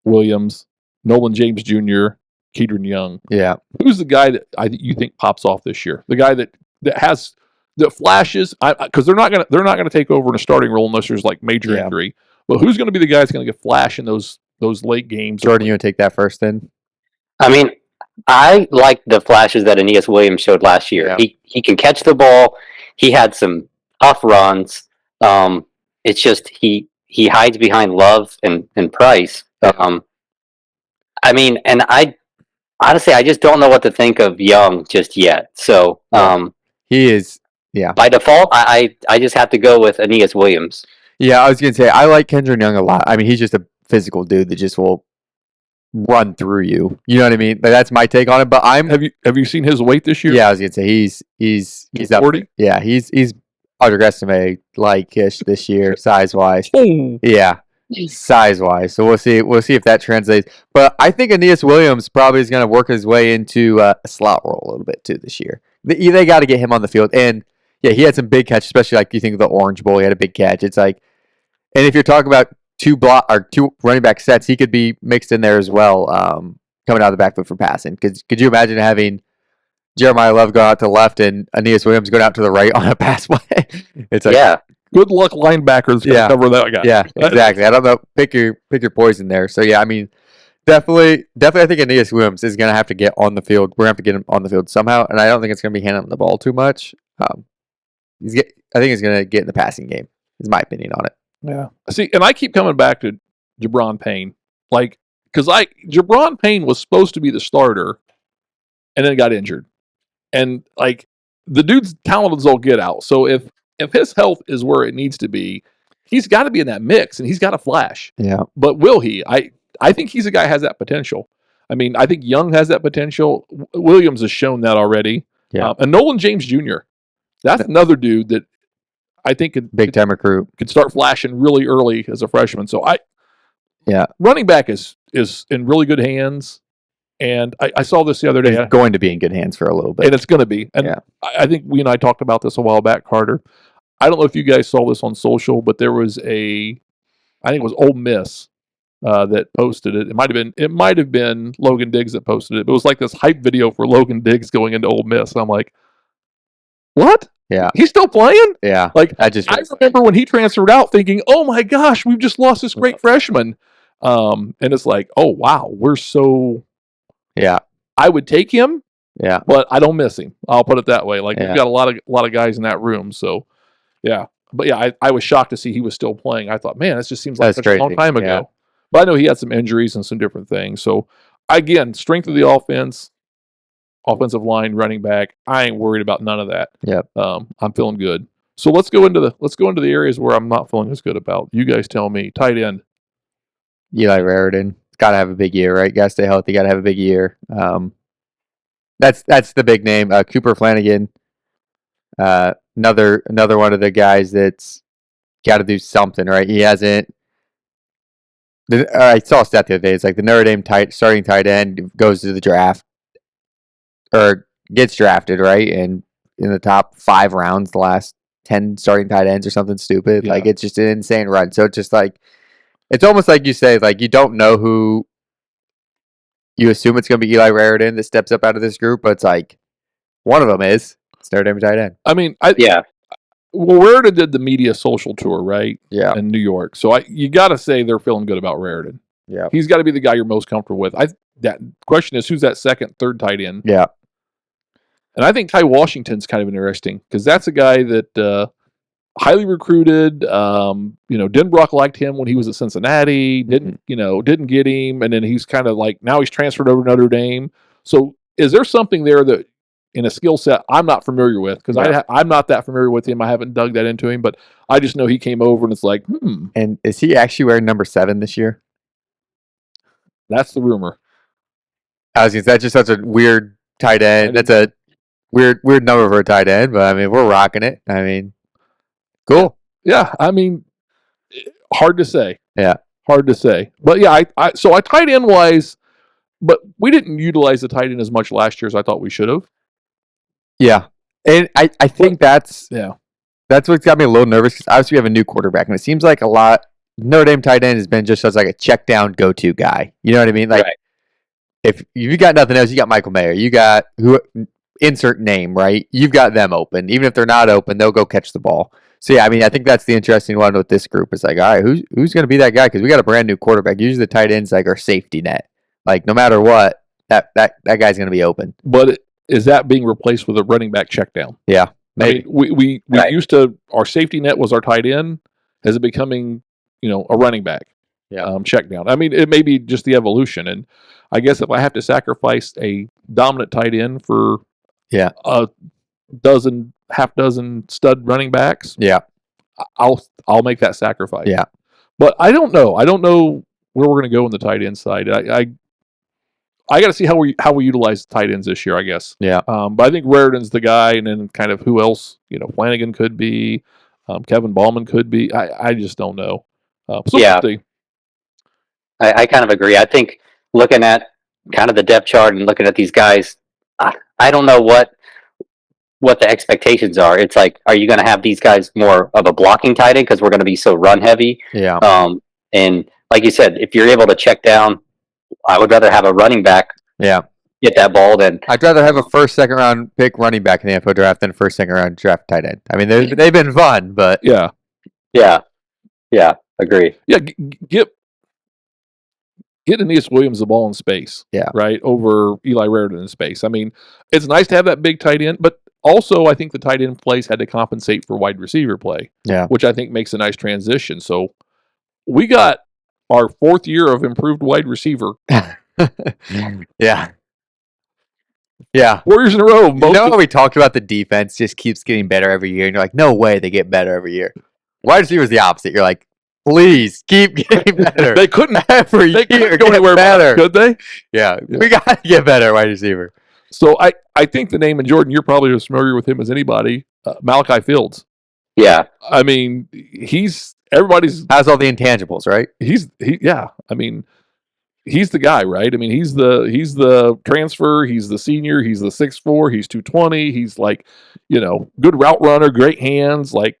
Williams, Nolan James Jr., Kedron Young. Yeah. Who's the guy that you think pops off this year? The guy that flashes, because they're not gonna take over in a starting role unless there's like major injury. But who's going to be the guy that's going to get flash in those late games? Jordan, you want to take that first then? I mean, I like the flashes that Aeneas Williams showed last year. Yeah. He can catch the ball. He had some tough runs. It's just he hides behind Love and Price. I mean, and honestly, I just don't know what to think of Young just yet. So he is, yeah. By default, I just have to go with Aeneas Williams. Yeah, I was gonna say I like Kedron Young a lot. I mean, he's just a physical dude that just will run through you. You know what I mean? Like, that's my take on it. But have you seen his weight this year? Yeah, I was gonna say he's up 40. Yeah, he's underestimated like-ish this year size wise. Oh. Yeah. Size wise, so we'll see if that translates. But I think Aeneas Williams probably is going to work his way into a slot role a little bit too this year. They got to get him on the field, and yeah, he had some big catches, especially like you think of the Orange Bowl. He had a big catch. It's like, and if you're talking about two running back sets, he could be mixed in there as well, coming out of the backfield for passing. Could you imagine having Jeremiah Love go out to the left and Aeneas Williams going out to the right on a pass play? It's like, good luck linebackers to cover that guy. Yeah, exactly. I don't know. Pick your poison there. So yeah, I mean, definitely I think Aeneas Williams is gonna have to get on the field. We're gonna have to get him on the field somehow, and I don't think it's gonna be handling the ball too much. I think he's gonna get in the passing game, is my opinion on it. Yeah. See, and I keep coming back to Jabron Payne. Like, because Jabron Payne was supposed to be the starter and then got injured. And like, the dude's talented as all get out. So if his health is where it needs to be, he's got to be in that mix, and he's got to flash. Yeah. But will he? I think he's a guy who has that potential. I mean, I think Young has that potential. Williams has shown that already. Yeah. And Nolan James Jr., that's another dude that I think big time recruit could start flashing really early as a freshman. So running back is in really good hands. And I saw this the other day. It's going to be in good hands for a little bit. And it's going to be. And I think we and I talked about this a while back, Carter. I don't know if you guys saw this on social, but there was I think it was Ole Miss that posted it. It might have been Logan Diggs that posted it. But it was like this hype video for Logan Diggs going into Ole Miss. And I'm like, what? Yeah. He's still playing? Yeah. Like, I remember when he transferred out thinking, oh my gosh, we've just lost this great freshman. And it's like, oh wow, we're so. Yeah, I would take him. Yeah, but I don't miss him. I'll put it that way. Like, we've got a lot of guys in that room. So, yeah. But yeah, I was shocked to see he was still playing. I thought, man, this just seems like such a long time ago. Yeah. But I know he had some injuries and some different things. So, again, strength of the offense, offensive line, running back. I ain't worried about none of that. Yep. I'm feeling good. So let's go into the areas where I'm not feeling as good about. You guys tell me. Tight end. Eli Raritan. Got to have a big year, right? Got to stay healthy. Got to have a big year. That's the big name. Cooper Flanagan, another one of the guys that's got to do something, right? He hasn't. I saw a stat the other day. It's like the Notre Dame starting tight end goes to the draft or gets drafted, right? And in the top 5 rounds, the last 10 starting tight ends or something stupid. Yeah. Like it's just an insane run. So it's just like it's almost like you say, like you don't know who you assume it's going to be Eli Raritan that steps up out of this group, but it's like one of them is it's Notre Dame tight end. I mean, Yeah, well, Raritan did the media social tour, right? Yeah, In New York. So you got to say they're feeling good about Raritan. yeah, He's got to be the guy you're most comfortable with. That question is who's that second, third tight end? yeah, And I think Ty Washington's kind of interesting because that's a guy that highly recruited. Denbrock liked him when he was at Cincinnati. Didn't get him, and then he's kind of like now he's transferred over to Notre Dame. So is there something there that in a skill set I'm not familiar with because Yeah. I'm not that familiar with him. I haven't dug that into him, but I just know he came over and it's like, And is he actually wearing number 7 this year? that's the rumor. I was gonna say, that's just such a weird tight end. I That's a weird number for a tight end, but I mean we're rocking it. I mean, cool. Yeah, I mean, hard to say. Yeah. Hard to say. But yeah, I tight end wise, but we didn't utilize the tight end as much last year as I thought we should have. Yeah, and I think that's Yeah. what's got me a little nervous because obviously we have a new quarterback, and it seems like a lot Notre Dame tight end has been just as like a check down go to guy. You know what I mean? Like right. if you got nothing else, you got Michael Mayer, you got who insert name, right? You've got them open. Even if they're not open, they'll go catch the ball. So yeah, I mean, I think that's the interesting one with this group. It's like, all right, who's going to be that guy? Because we got a brand new quarterback. Usually the tight end's like our safety net. Like no matter what, that guy's going to be open. But is that being replaced with a running back check down? Yeah, maybe. I mean, we Right. used to our safety net was our tight end. Is it becoming a running back? Yeah. Check down. I mean, it may be just the evolution, and I guess if I have to sacrifice a dominant tight end for Yeah. a half dozen stud running backs, Yeah. I'll make that sacrifice. Yeah. But I don't know. I don't know where we're going to go in the tight end side. I got to see how we utilize tight ends this year, I guess. Yeah. But I think Raritan's the guy, and then kind of who else? Flanagan could be, Kevin Ballman could be. I just don't know. So Yeah. we'll see. I kind of agree. I think looking at kind of the depth chart and looking at these guys, I don't know what the expectations are. It's like, are you going to have these guys more of a blocking tight end because we're going to be so run heavy? Yeah. And like you said, if you're able to check down, I would rather have a running back Yeah. get that ball than I'd rather have a first, second round pick running back in the NFL draft than first, second round draft tight end. I mean, they've been fun, but Yeah. Agree. Yeah. Get Aeneas Williams the ball in space. Yeah. Right over Eli Raritan in space. I mean, it's nice to have that big tight end, but also I think the tight end plays had to compensate for wide receiver play. Yeah. Which I think makes a nice transition. So we got our 4th year of improved wide receiver. Yeah. Yeah. 4 years in a row. You know how we talked about the defense just keeps getting better every year, and you're like, no way they get better every year. Wide receiver's the opposite. You're like, please keep getting better. They couldn't every they year couldn't go get anywhere better. could they? Yeah, we got to get better, wide receiver. So I think the name, and Jordan, you're probably as familiar with him as anybody, Malachi Fields. Yeah. I mean, everybody's has all the intangibles, right? Yeah. I mean, he's the guy, right? I mean, he's the transfer, he's the senior, he's the 6'4", he's 220, he's like, good route runner, great hands, like.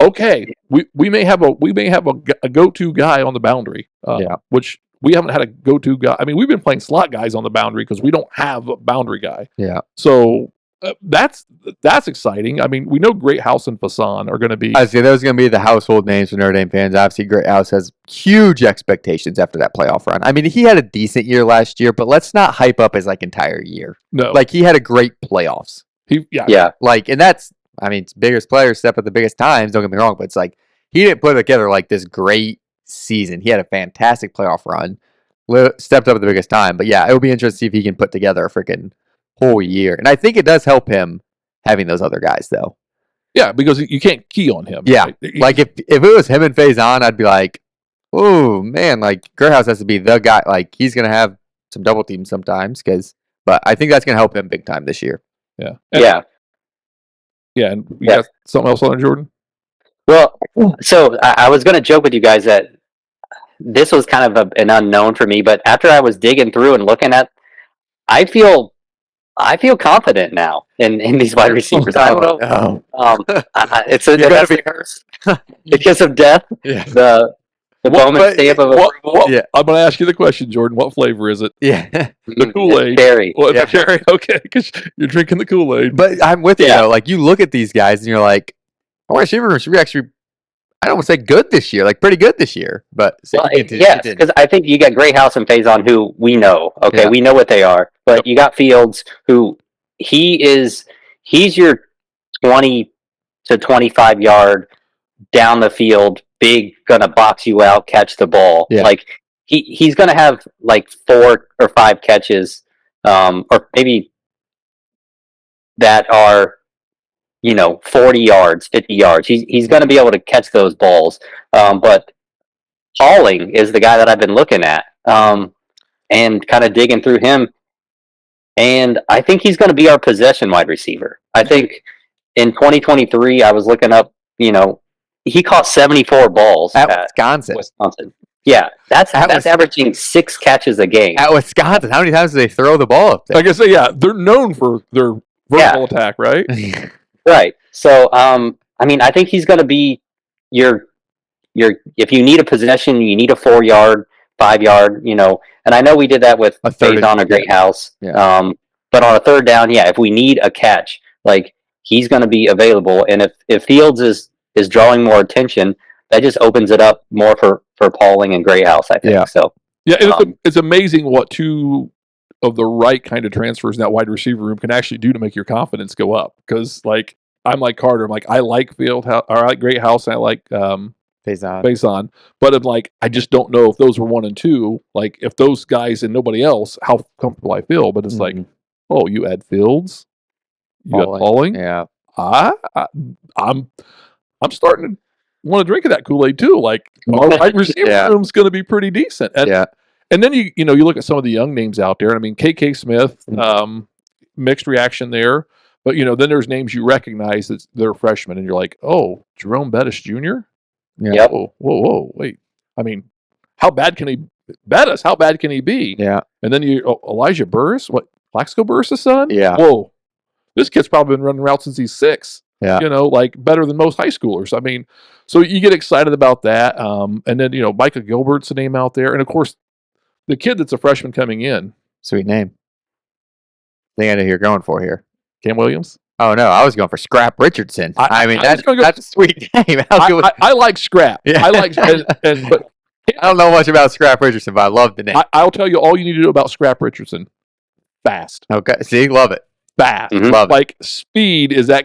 Okay, we may have a go-to guy on the boundary, which we haven't had a go-to guy. I mean, we've been playing slot guys on the boundary because we don't have a boundary guy. Yeah. So that's exciting. I mean, we know Great House and Fasan are going to be. I see those are going to be the household names for Notre Dame fans. Obviously, Great House has huge expectations after that playoff run. I mean, he had a decent year last year, but let's not hype up his entire year. No, like he had a great playoffs. Yeah. Like, and that's. I mean, biggest players step at the biggest times. Don't get me wrong, but it's like he didn't put together like this great season. He had a fantastic playoff run, stepped up at the biggest time. But yeah, it'll be interesting to see if he can put together a freaking whole year. And I think it does help him having those other guys, though. Yeah, because you can't key on him. Yeah, right? like if it was him and Faison, I'd be like, oh man, like Greathouse has to be the guy. Like he's gonna have some double teams sometimes because But I think that's going to help him big time this year. Yeah. Yeah. Yeah. And you got something else on it, Jordan? Well, so I was going to joke with you guys that this was kind of an unknown for me, but after I was digging through and looking at, I feel confident now in these wide receivers. I don't know. No. It's You better be be hers. The kiss of death. Yeah. The Bowman stamp of approval. Yeah. I'm going to ask you the question, Jordan. What flavor is it? Yeah. The Kool-Aid. Cherry. Well, Yeah. cherry. Okay, because you're drinking the Kool-Aid. But I'm with you, though. Like, you look at these guys and you're like, our receiver should be actually, I don't want to say good this year, like pretty good this year. But yes, because I think you got Greathouse and Faison who we know. Okay, we know what they are. But you got Fields who he's your 20 to 25 yard down the field, big, gonna box you out, catch the ball. Yeah. Like he's gonna have like 4 or 5 catches, or maybe that are 40 yards, 50 yards. He's gonna be able to catch those balls. But Pauling is the guy that I've been looking at, and kind of digging through him. And I think he's going to be our possession wide receiver. I think in 2023, I was looking up, he caught 74 balls at Wisconsin. Yeah, that's averaging 6 catches a game. At Wisconsin, how many times do they throw the ball up there? Like I say, they're known for their vertical attack, right? Right. So, I think he's going to be your if you need a possession, you need a 4-yard, 5-yard, and I know we did that with Faison or Greathouse. Yeah. But on a third down, if we need a catch, like he's going to be available. And if Fields is drawing more attention, that just opens it up more for Pauling and Greathouse, I think. Yeah. So it's amazing what 2 of the right kind of transfers in that wide receiver room can actually do to make your confidence go up. Because like I'm like Carter, I'm like I like I like Greathouse, and I like Faison, but I'm like I just don't know if those were 1 and 2. Like if those guys and nobody else, how comfortable I feel. But it's like, oh, you add Fields, you got Pauling. Yeah, I'm starting to want to drink of that Kool-Aid too. Like our wide receiver room's going to be pretty decent. And then you look at some of the young names out there. I mean, KK Smith, mixed reaction there. But then there's names you recognize that they're freshmen, and you're like, oh, Jerome Bettis Jr. Yeah. Yep. Whoa, wait. I mean, how bad can he Bettis? How bad can he be? Yeah. And then Elijah Burris, Plaxico Burris' son? Yeah. Whoa. This kid's probably been running routes since he's 6. Yeah. Like better than most high schoolers. I mean, so you get excited about that. And then, Micah Gilbert's a name out there. And of course, the kid that's a freshman coming in. Sweet name. I think I know who you're going for here. Cam Williams? Oh, no. I was going for Scrap Richardson. That's a sweet name. I like Scrap. Yeah. I like, but I don't know much about Scrap Richardson, but I love the name. I'll tell you all you need to know about Scrap Richardson. Fast. Okay. See, love it. Fast. Mm-hmm. Love it. Like speed is that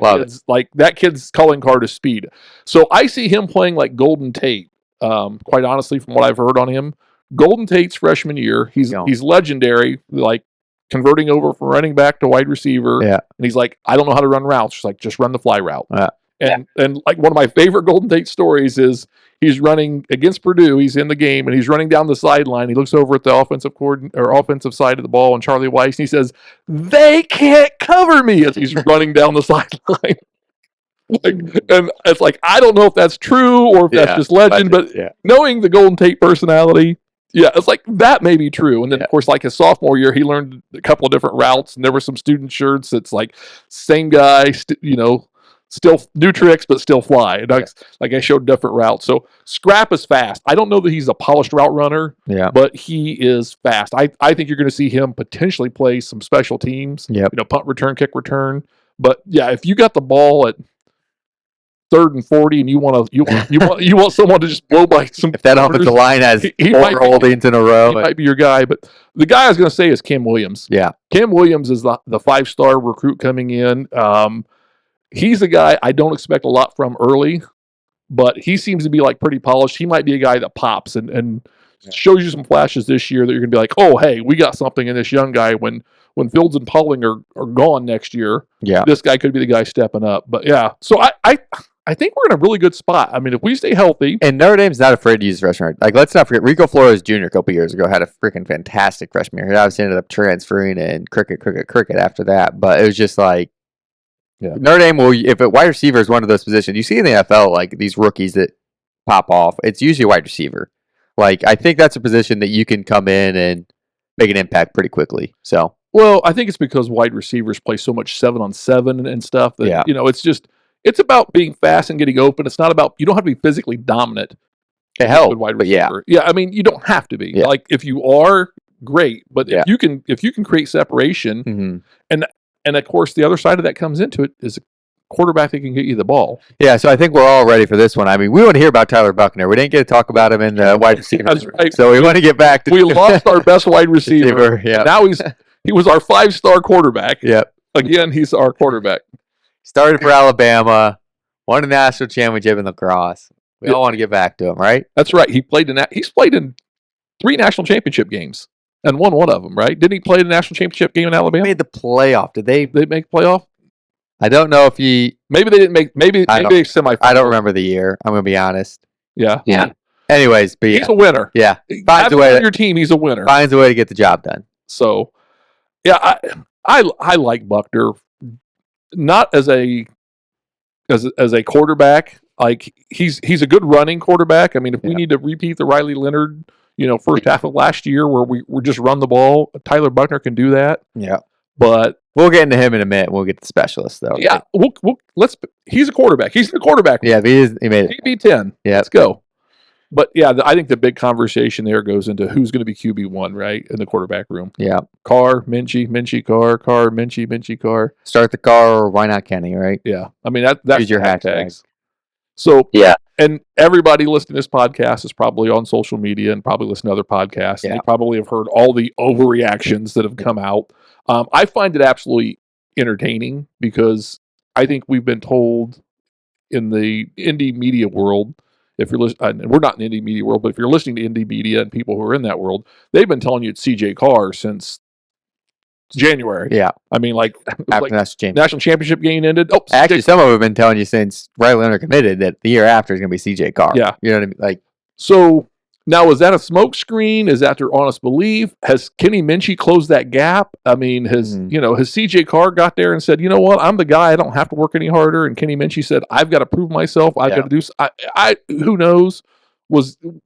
kid's calling card is speed. So I see him playing like Golden Tate. Quite honestly, from what I've heard on him, Golden Tate's freshman year, he's legendary. Like converting over from running back to wide receiver. Yeah. And he's like, I don't know how to run routes. She's like, just run the fly route. Yeah. And like one of my favorite Golden Tate stories is he's running against Purdue. He's in the game and he's running down the sideline. He looks over at the offensive side of the ball and Charlie Weiss, and he says, "They can't cover me," as he's running down the sideline. And it's like, I don't know if that's true or if that's just legend, but knowing the Golden Tate personality, it's like that may be true. And then, of course, like his sophomore year, he learned a couple of different routes, and there were some student shirts that's like, same guy, still new tricks, but still fly. And like I showed different routes. So Scrap is fast. I don't know that he's a polished route runner, but he is fast. I think you're going to see him potentially play some special teams, punt return, kick return. But if you got the ball at 3rd and 40, and you want someone to just blow by some. If that offensive line has 4 holdings in a row, he might be your guy. But the guy I was going to say is Cam Williams. Yeah, Cam Williams is the 5-star recruit coming in. He's a guy I don't expect a lot from early, but he seems to be like pretty polished. He might be a guy that pops and shows you some flashes this year that you're going to be like, oh, hey, we got something in this young guy. When Fields and Pauling are gone next year, this guy could be the guy stepping up. But so I I think we're in a really good spot. I mean, if we stay healthy, And Notre Dame's not afraid to use freshman. Like, let's not forget, Rico Flores Jr. a couple years ago had a freaking fantastic freshman year. He obviously ended up transferring and cricket after that. But it was just like, Notre Dame will, if a wide receiver is one of those positions, you see in the NFL, like these rookies that pop off, it's usually wide receiver. Like, I think that's a position that you can come in and make an impact pretty quickly. So, well, I think it's because wide receivers play so much 7-on-7 and stuff that, it's about being fast and getting open. It's not about, you don't have to be physically dominant. It helps, but yeah. Yeah, I mean, you don't have to be. Yeah. Like, if you are, great. But if you can create separation, and of course, the other side of that comes into it is a quarterback that can get you the ball. Yeah, so I think we're all ready for this one. I mean, we want to hear about Tyler Buckner. We didn't get to talk about him in the wide receiver. That's right. So we want to get back to we lost our best wide receiver. Yeah. Now he was our 5-star quarterback. Yep. Again, he's our quarterback. Started for Alabama, won a national championship in lacrosse. We all want to get back to him, right? That's right. He's played in 3 national championship games and won one of them, right? Didn't he play the national championship game in Alabama? Made the playoff. Did they make playoff? I don't know if he. Maybe they didn't make. Maybe semifinal. I don't remember the year. I'm going to be honest. Yeah. Anyways, but he's a winner. Yeah, finds a way on your team. He's a winner. Finds a way to get the job done. So, yeah, I like Buckner, not as a quarterback. Like he's a good running quarterback. I mean, if we need to repeat the Riley Leonard, first half of last year where we just run the ball, Tyler Buckner can do that. Yeah, but we'll get into him in a minute. We'll get the specialist though. Yeah, he's a quarterback. He's the quarterback. Yeah, he made it. QB10. Yeah, let's go. But yeah, I think the big conversation there goes into who's going to be QB1, right, in the quarterback room. Yeah, Carr, Minchie, Carr, Minchie, Carr. Start the Carr, or why not Kenny, right? Yeah, I mean that's your hashtags. So and everybody listening to this podcast is probably on social media and probably listen to other podcasts. And they probably have heard all the overreactions that have come out. I find it absolutely entertaining because I think we've been told in the indie media world, if you're listening, we're not in the indie media world, but if you're listening to indie media and people who are in that world, they've been telling you it's CJ Carr since January. Yeah. I mean, after national championship game ended. Oh, actually, some of them have been telling you since Riley Leonard committed that the year after is going to be CJ Carr. Yeah. You know what I mean? Like, so now, is that a smokescreen? Is that their honest belief? Has Kenny Minchie closed that gap? I mean, has CJ Carr got there and said, you know what, I'm the guy. I don't have to work any harder. And Kenny Minchie said, I've got to prove myself. I've got to do. Who knows?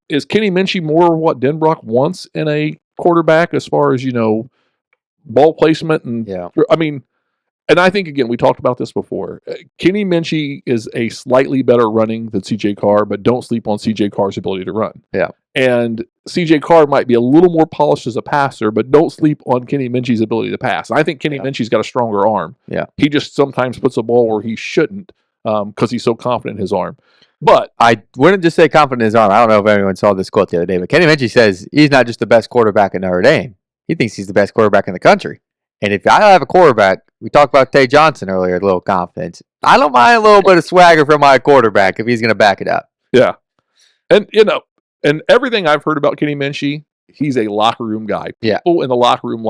Is Kenny Minchie more what Denbrock wants in a quarterback as far as ball placement and I mean, and I think again we talked about this before. Kenny Minchie is a slightly better running than CJ Carr, but don't sleep on CJ Carr's ability to run. Yeah. And CJ Carr might be a little more polished as a passer, but don't sleep on Kenny Minchie's ability to pass. I think Kenny Minchie's got a stronger arm. Yeah. He just sometimes puts a ball where he shouldn't because he's so confident in his arm. But I wouldn't just say confident in his arm. I don't know if anyone saw this quote the other day, but Kenny Minchie says he's not just the best quarterback in Notre Dame. He thinks he's the best quarterback in the country. And if I have a quarterback, we talked about Tay Johnson earlier, a little confidence. I don't mind a little bit of swagger from my quarterback if he's going to back it up. Yeah. And, and everything I've heard about Kenny Minchie, he's a locker room guy. People in the locker room,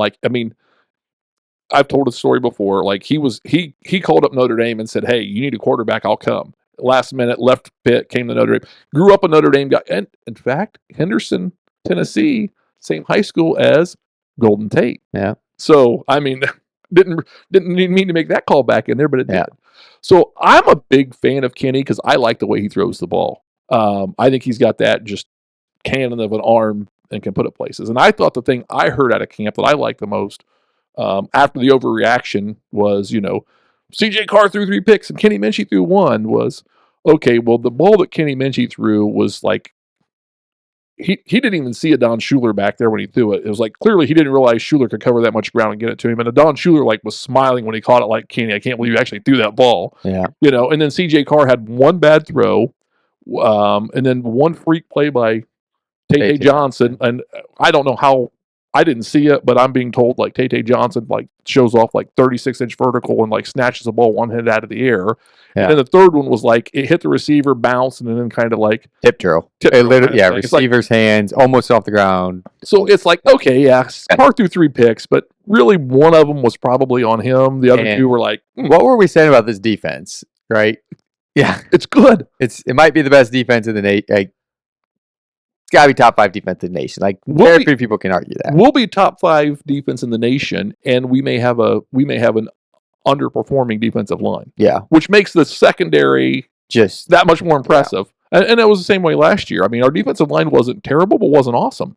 I've told a story before. Like he called up Notre Dame and said, hey, you need a quarterback, I'll come. Last minute, left Pitt, came to Notre Dame. Grew up a Notre Dame guy. And in fact, Henderson, Tennessee, same high school as Golden Tate. Yeah. So, I mean, didn't mean to make that call back in there, but it did. So I'm a big fan of Kenny because I like the way he throws the ball. I think he's got that just cannon of an arm and can put it places. And I thought the thing I heard out of camp that I liked the most after the overreaction was, CJ Carr threw 3 picks and Kenny Minchie threw 1 was, okay, well, the ball that Kenny Minchie threw was like, he didn't even see a Don Schuler back there when he threw it. It was like, clearly he didn't realize Schuler could cover that much ground and get it to him. And Don Schuler was smiling when he caught it like, Kenny, I can't believe you actually threw that ball. Yeah. And then CJ Carr had 1 bad throw and then 1 freak play by Tay Johnson. And I don't know how, I didn't see it, but I'm being told like Tay Johnson shows off 36-inch vertical and snatches the ball one-handed out of the air. Yeah. And then the third one was it hit the receiver, bounced, and then kind of tip drill. Receiver's hands almost off the ground. So it's okay, Carr threw 3 picks, but really one of them was probably on him. The other 2 were what were we saying about this defense, right? Yeah, It's good. it might be the best defense in the nation. Like, it's got to be top 5 defense in the nation. Like, We'll very be- few people can argue that. We'll be top 5 defense in the nation, and we may have an underperforming defensive line, Yeah, which makes the secondary just that much more impressive. And it was the same way last year. I mean, our defensive line wasn't terrible, but wasn't awesome.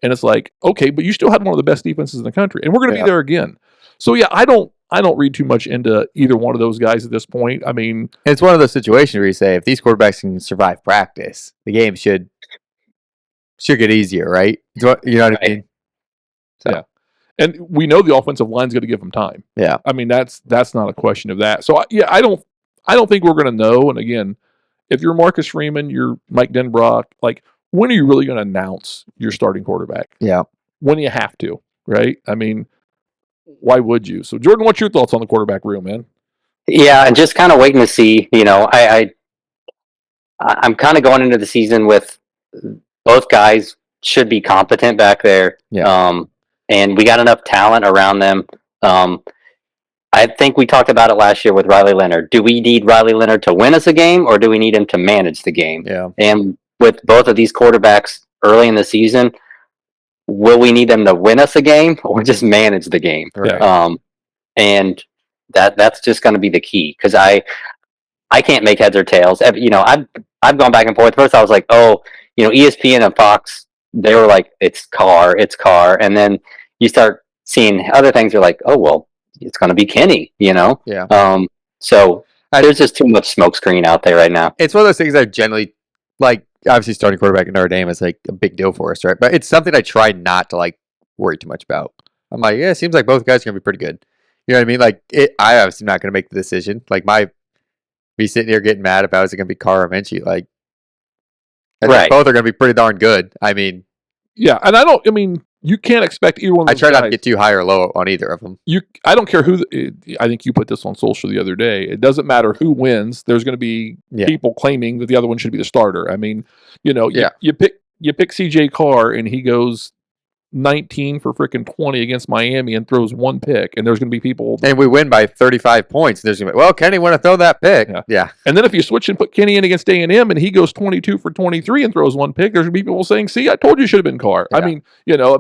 And it's like, okay, but you still had one of the best defenses in the country, and we're going to be there again. So yeah, I don't read too much into either one of those guys at this point. I mean, and it's one of those situations where you say if these quarterbacks can survive practice, the game should get easier, right? You know what I mean? So. Yeah. And we know the offensive line's going to give them time. Yeah. I mean, that's not a question of that. So yeah, I don't think we're going to know. And again, if you're Marcus Freeman, you're Mike Denbrock, like, when are you really going to announce your starting quarterback? Yeah. When you have to, right? I mean, why would you? So Jordan, what's your thoughts on the quarterback room, man? Yeah, and just kind of waiting to see. You know, I'm kind of going into the season with both guys should be competent back there. Yeah. And we got enough talent around them. I think we talked about it last year with Riley Leonard. Do we need Riley Leonard to win us a game, or do we need him to manage the game? Yeah. And with both of these quarterbacks early in the season, will we need them to win us a game or just manage the game? Right. And that's just going to be the key, because I can't make heads or tails. You know, I've gone back and forth. First, I was like, oh, you know, ESPN and Fox, they were like, it's Carr, and then you start seeing other things. You're like, oh well, it's going to be Kenny. You know, Yeah. So there's just too much smokescreen out there right now. It's one of those things that generally, like, obviously starting quarterback at Notre Dame is like a big deal for us, right? But it's something I try not to like worry too much about. I'm like, yeah, it seems like both guys are gonna be pretty good. You know what I mean? Like, I obviously not gonna make the decision. Like, be sitting here getting mad if I was going to be Carr or Minchie. Like, I think both are going to be pretty darn good. I mean, yeah, and I mean, you can't expect either one of those I try guys. not to get too high or low on either of them. I don't care who. I think you put this on social the other day. It doesn't matter who wins. There's going to be people claiming that the other one should be the starter. I mean, you know, you pick CJ Carr and he goes 19 for freaking 20 against Miami and throws one pick, and there's going to be people. And we win by 35 points. There's going to be, well, Kenny want to throw that pick. Yeah. And then if you switch and put Kenny in against A&M and he goes 22 for 23 and throws one pick, there's going to be people saying, see, I told you it should have been Carr. Yeah. I mean, you know,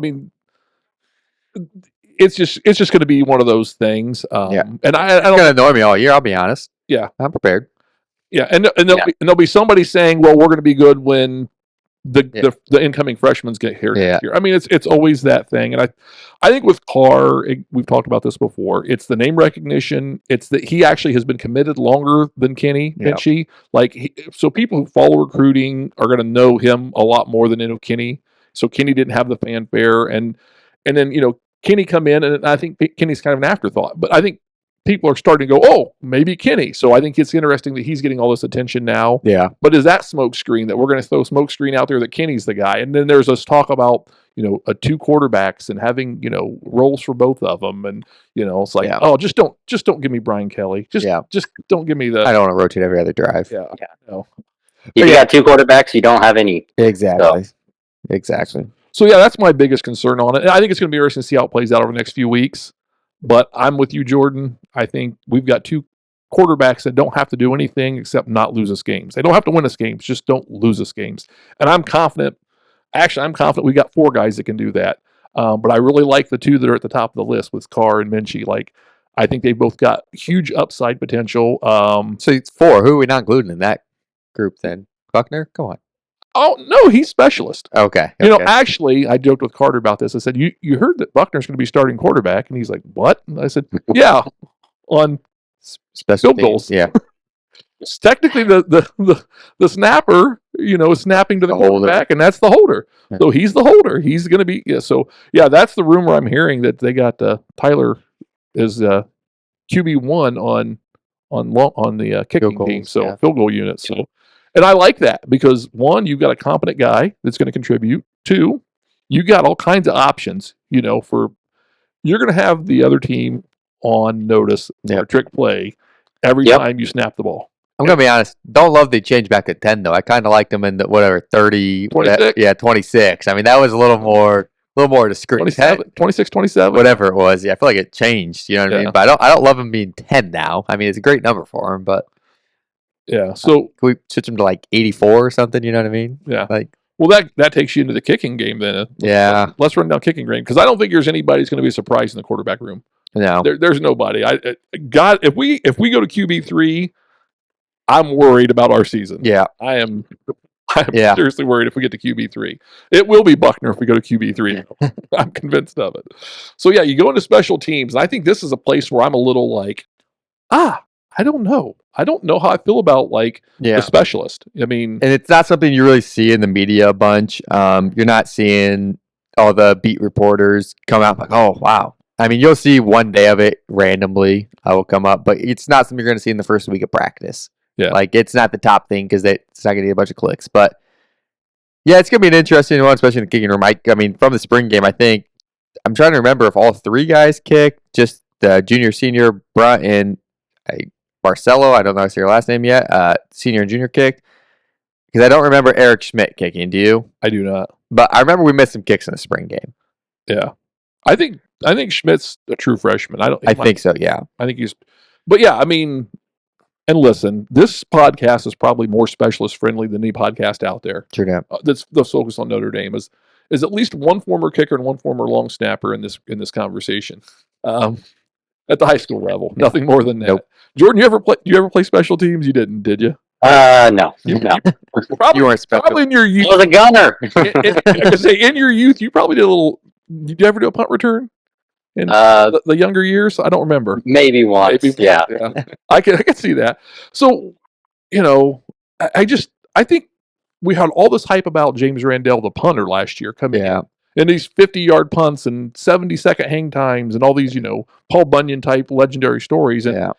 it's just going to be one of those things. And I don't. It's going to annoy me all year, I'll be honest. Yeah. I'm prepared. Yeah. And there'll be somebody saying, well, we're going to be good when the incoming freshmen's get here next year. I mean, it's always that thing. And I think with Carr, we've talked about this before, it's the name recognition. It's that he actually has been committed longer than Kenny Minchie. Like, so people who follow recruiting are going to know him a lot more than they know Kenny. So Kenny didn't have the fanfare. And then, you know, Kenny come in, and I think Kenny's kind of an afterthought. But I think people are starting to go, oh, maybe Kenny. So I think it's interesting that he's getting all this attention now. Yeah. But is that smoke screen that we're going to throw smoke screen out there that Kenny's the guy? And then there's this talk about, you know, 2 quarterbacks and having, you know, roles for both of them. And, you know, it's like, oh, just don't give me Brian Kelly. Just don't give me the. I don't want to rotate every other drive. Yeah. No. If you got 2 quarterbacks, you don't have any. Exactly. So. Exactly. So yeah, that's my biggest concern on it. And I think it's going to be interesting to see how it plays out over the next few weeks. But I'm with you, Jordan. I think we've got 2 quarterbacks that don't have to do anything except not lose us games. They don't have to win us games, just don't lose us games. And I'm confident we got 4 guys that can do that. But I really like the 2 that are at the top of the list with Carr and Minchie. Like, I think they've both got huge upside potential. So it's 4. Who are we not including in that group then? Buckner? Go on. Oh, no, he's specialist. Okay. You know, actually, I joked with Carter about this. I said, you heard that Buckner's going to be starting quarterback? And he's like, what? And I said, yeah, on special field goals. Yeah. It's technically the snapper, you know, is snapping to the quarterback, and that's the holder. Yeah. So he's the holder. He's going to be, So, yeah, that's the rumor I'm hearing, that they got Tyler is QB1 on the kicking team, so field goal unit. So. And I like that because 1, you've got a competent guy that's going to contribute. 2, you got all kinds of options, you know, you're going to have the other team on notice for a trick play every time you snap the ball. I'm going to be honest. Don't love the change back at 10 though. I kind of liked them in the 30, 26. 26. I mean, that was a little more discreet. 26, 27. Whatever it was. Yeah, I feel like it changed, you know what I mean? But I don't love him being 10 now. I mean, it's a great number for him, but Yeah. So Can we switch him to like 84 or something? You know what I mean? yeah. Like, Well, that takes you into the kicking game then. yeah. Let's run down kicking game because I don't think there's anybody who's going to be surprised in the quarterback room. No. There's nobody. God, if we go to QB3, I'm worried about our season. Yeah. I'm Yeah. seriously worried if we get to QB3. It will be Buckner if we go to QB3. I'm convinced of it. So yeah, you go into special teams, and I think this is a place where I'm a little like, I don't know. I don't know how I feel about like Yeah. the specialist. I mean, And it's not something you really see in the media a bunch. You're not seeing all the beat reporters come out like, oh, wow. I mean, you'll see one day of it randomly. I will come up, but it's not something you're going to see in the first week of practice. Yeah. Like, it's not the top thing because it's not going to get a bunch of clicks. But yeah, it's going to be an interesting one, especially in the kicking room. I mean, from the spring game, I think I'm trying to remember if all three guys kicked, just the junior, senior, Brunt, and Barcelo. I don't know if I say your last name yet. Senior and junior kicked. Because I don't remember Eric Schmidt kicking. Do you? I do not. But I remember we missed some kicks in the spring game. Yeah, I think Schmidt's a true freshman. I think so. Yeah. I think he's. But yeah, I mean, and listen, this podcast is probably more specialist friendly than any podcast out there. True that. That's focused on Notre Dame is at least one former kicker and one former long snapper in this conversation. At the high school level, nothing more than that. Nope. Jordan, you ever play special teams? You didn't, did you? No. Probably, You weren't special. probably in your I youth. was a gunner. I could say in your youth, you probably did a little. Did you ever do a punt return in the younger years? I don't remember. Maybe once. Yeah. I can see that. So, I think we had all this hype about James Randall, the punter, last year coming in. And these 50-yard punts and 70-second hang times and all these, Paul Bunyan type legendary stories. And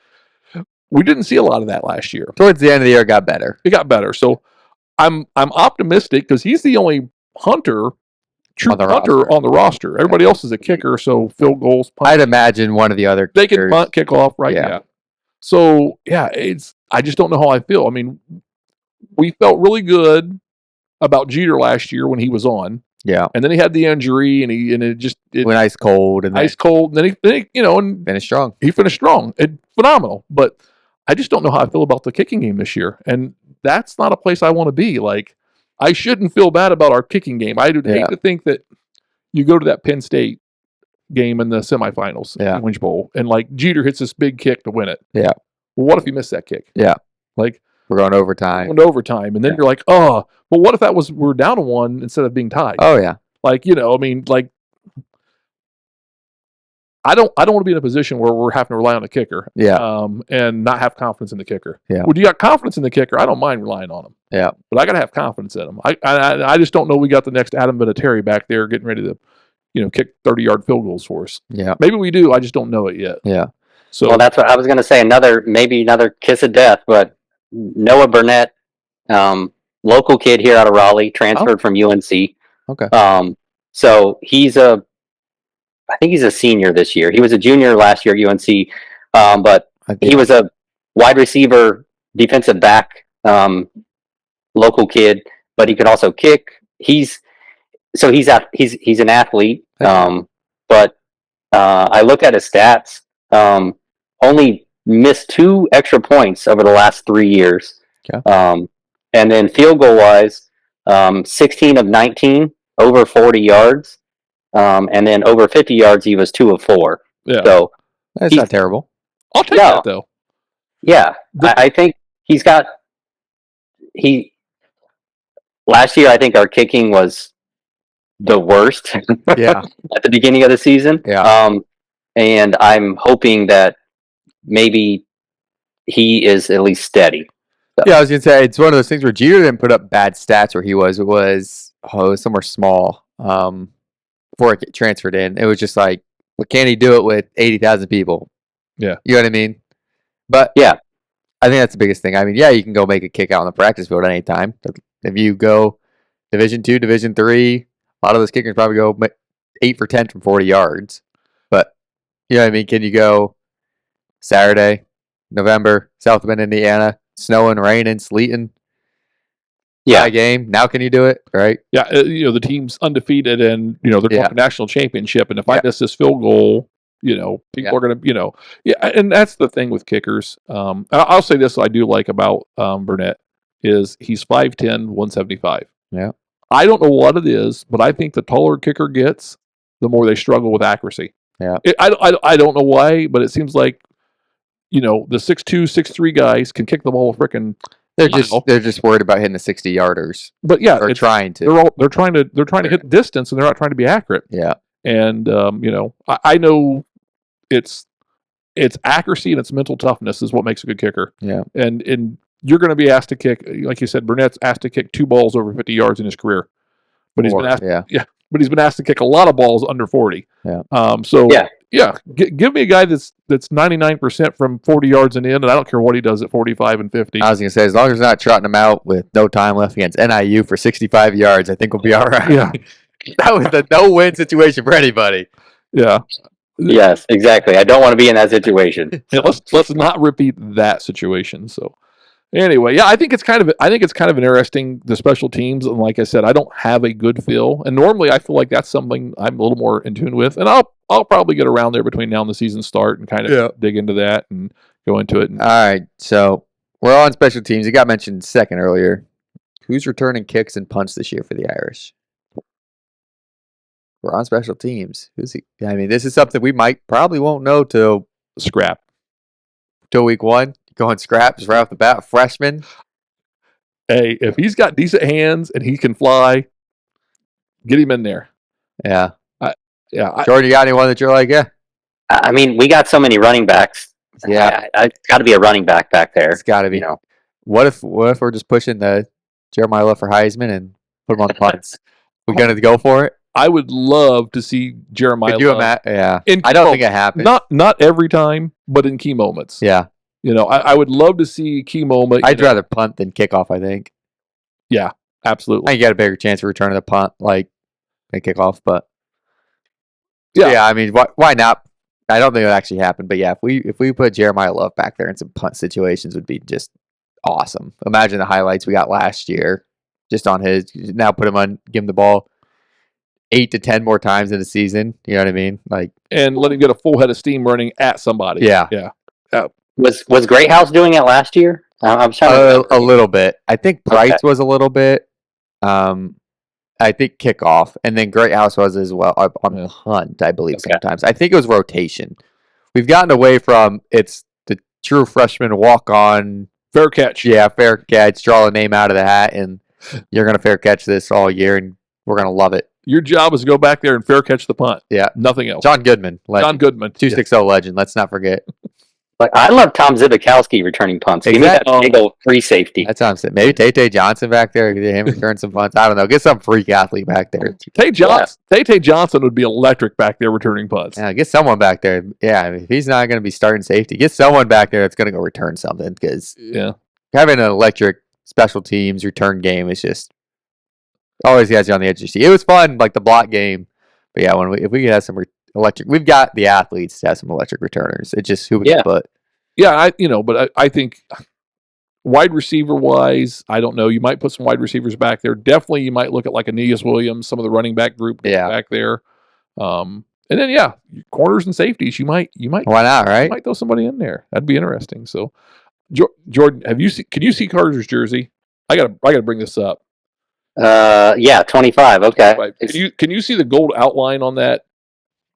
we didn't see a lot of that last year. Towards the end of the year, it got better. It got better. So I'm optimistic because he's the only true punter on the roster. Everybody else is a kicker, so field goals, punt. I'd imagine one of the other they can punt, kick off, right? Yeah. So I just don't know how I feel. I mean, we felt really good about Jeter last year when he was on. Yeah. And then he had the injury, and it went ice cold, and then he and finished strong. He finished strong, phenomenal. But I just don't know how I feel about the kicking game this year, and that's not a place I want to be. Like, I shouldn't feel bad about our kicking game. I would hate to think that you go to that Penn State game in the semifinals, Orange Bowl, and like Jeter hits this big kick to win it. Yeah. Well, what if he missed that kick? Yeah. Like, we're going overtime. And then you're like, oh, but what if we're down to one instead of being tied? Oh yeah. Like, I mean, like, I don't want to be in a position where we're having to rely on the kicker. Yeah. And not have confidence in the kicker. Yeah. When you got confidence in the kicker, I don't mind relying on him. Yeah. But I got to have confidence in him. I just don't know we got the next Adam Vinatieri back there getting ready to, kick 30-yard field goals for us. Yeah. Maybe we do. I just don't know it yet. Yeah. So well, that's what I was going to say. Maybe another kiss of death, but Noah Burnett, local kid here out of Raleigh, transferred from UNC. Okay. So I think he's a senior this year. He was a junior last year at UNC, but he was a wide receiver, defensive back, local kid, but he could also kick. He's an athlete, but I looked at his stats. Only missed 2 extra points over the last 3 years. Okay. And then field goal wise, 16 of 19, over 40 yards. And then over 50 yards, he was 2 of 4. Yeah. So that's not terrible. I'll take that though. Yeah. I think last year, I think our kicking was the worst. Yeah. At the beginning of the season. Yeah. And I'm hoping that maybe he is at least steady. So. Yeah, I was gonna say it's one of those things where Jeter didn't put up bad stats where he was. It was somewhere small before it transferred in. It was just like, well, can he do it with 80,000 people? Yeah, you know what I mean. But yeah, I think that's the biggest thing. I mean, yeah, you can go make a kick out on the practice field at any time. If you go Division II, Division III, a lot of those kickers probably go 8 for 10 from 40 yards. But you know what I mean? Can you go Saturday, November, South Bend, Indiana, snowing, raining, sleeting? Yeah, game. Now can you do it? Right? Yeah, the team's undefeated, and they're talking national championship. And if I miss this field goal, People are going to, yeah, and that's the thing with kickers. I'll say this: I do like about Burnett is he's 5'10", 175. Yeah. I don't know what it is, but I think the taller kicker gets, the more they struggle with accuracy. Yeah. I don't know why, but it seems like the 6'2", 6'3" guys can kick the ball freaking. They're just worried about hitting the 60-yarders. But yeah, or trying to. They're trying to hit distance, and they're not trying to be accurate. Yeah. And I know it's accuracy and it's mental toughness is what makes a good kicker. Yeah. And you're going to be asked to kick, like you said, Burnett's asked to kick 2 balls over 50 yards in his career, but he's been asked, but he's been asked to kick a lot of balls under 40. Yeah. Give me a guy that's 99% from 40 yards and in, and I don't care what he does at 45 and 50. I was going to say, as long as he's not trotting him out with no time left against NIU for 65 yards, I think we'll be all right. Yeah. That was a no-win situation for anybody. Yeah. Yes, exactly. I don't want to be in that situation. Yeah, let's not repeat that situation. So anyway, yeah, I think it's kind of an interesting, the special teams, and like I said, I don't have a good feel, and normally I feel like that's something I'm a little more in tune with, and I'll probably get around there between now and the season start and kind of dig into that and go into it. All right, so we're on special teams. You got mentioned second earlier. Who's returning kicks and punts this year for the Irish? We're on special teams. Who's he? I mean, this is something we probably won't know till week 1. Going scraps right off the bat, freshman. Hey, if he's got decent hands and he can fly, get him in there. Yeah. Jordan, you got anyone that you're like, yeah? I mean, we got so many running backs. Yeah. It's got to be a running back there. It's got to be. What if we're just pushing the Jeremiah Love for Heisman and put him on the punts? We going to go for it? I would love to see Jeremiah Love. Yeah. I don't think it happens. Not every time, but in key moments. Yeah. I would love to see a key moment. I'd rather punt than kickoff, I think. Yeah, absolutely. I think you got a bigger chance of returning the punt, like a kickoff, but yeah, I mean, why not? I don't think it'll actually happen, but yeah, if we put Jeremiah Love back there in some punt situations, would be just awesome. Imagine the highlights we got last year, just on his. Now give him the ball 8 to 10 more times in the season. You know what I mean? And let him get a full head of steam running at somebody. Yeah. Was Greathouse doing it last year? I'm trying a little bit. I think Price was a little bit. I think kickoff, and then Greathouse was as well on punt, I believe, sometimes. I think it was rotation. We've gotten away from it's the true freshman walk-on. Fair catch. Yeah, fair catch. Draw a name out of the hat, and you're going to fair catch this all year, and we're going to love it. Your job is to go back there and fair catch the punt. Yeah. Nothing else. John Goodman. 260 legend. Let's not forget. I love Tom Zibikowski returning punts. Give me that big old free safety. That's what I'm saying. Maybe Tay Johnson back there. Get him return some punts. I don't know. Get some freak athlete back there. Tay Johnson would be electric back there returning punts. Yeah, get someone back there. Yeah, I mean, if he's not going to be starting safety, get someone back there that's going to go return something, because having an electric special teams return game is just always has you on the edge of your seat. It was fun, like the block game. But yeah, if we could have some electric, we've got the athletes to have some electric returners. It's just who we can put. Yeah, but I think wide receiver wise, I don't know. You might put some wide receivers back there. Definitely, you might look at like Aeneas Williams, some of the running back group back there. And then corners and safeties. You might. Why not? Right? You might throw somebody in there. That'd be interesting. So, Jordan, can you see Carter's jersey? I gotta bring this up. 25. Okay. Can you see the gold outline on that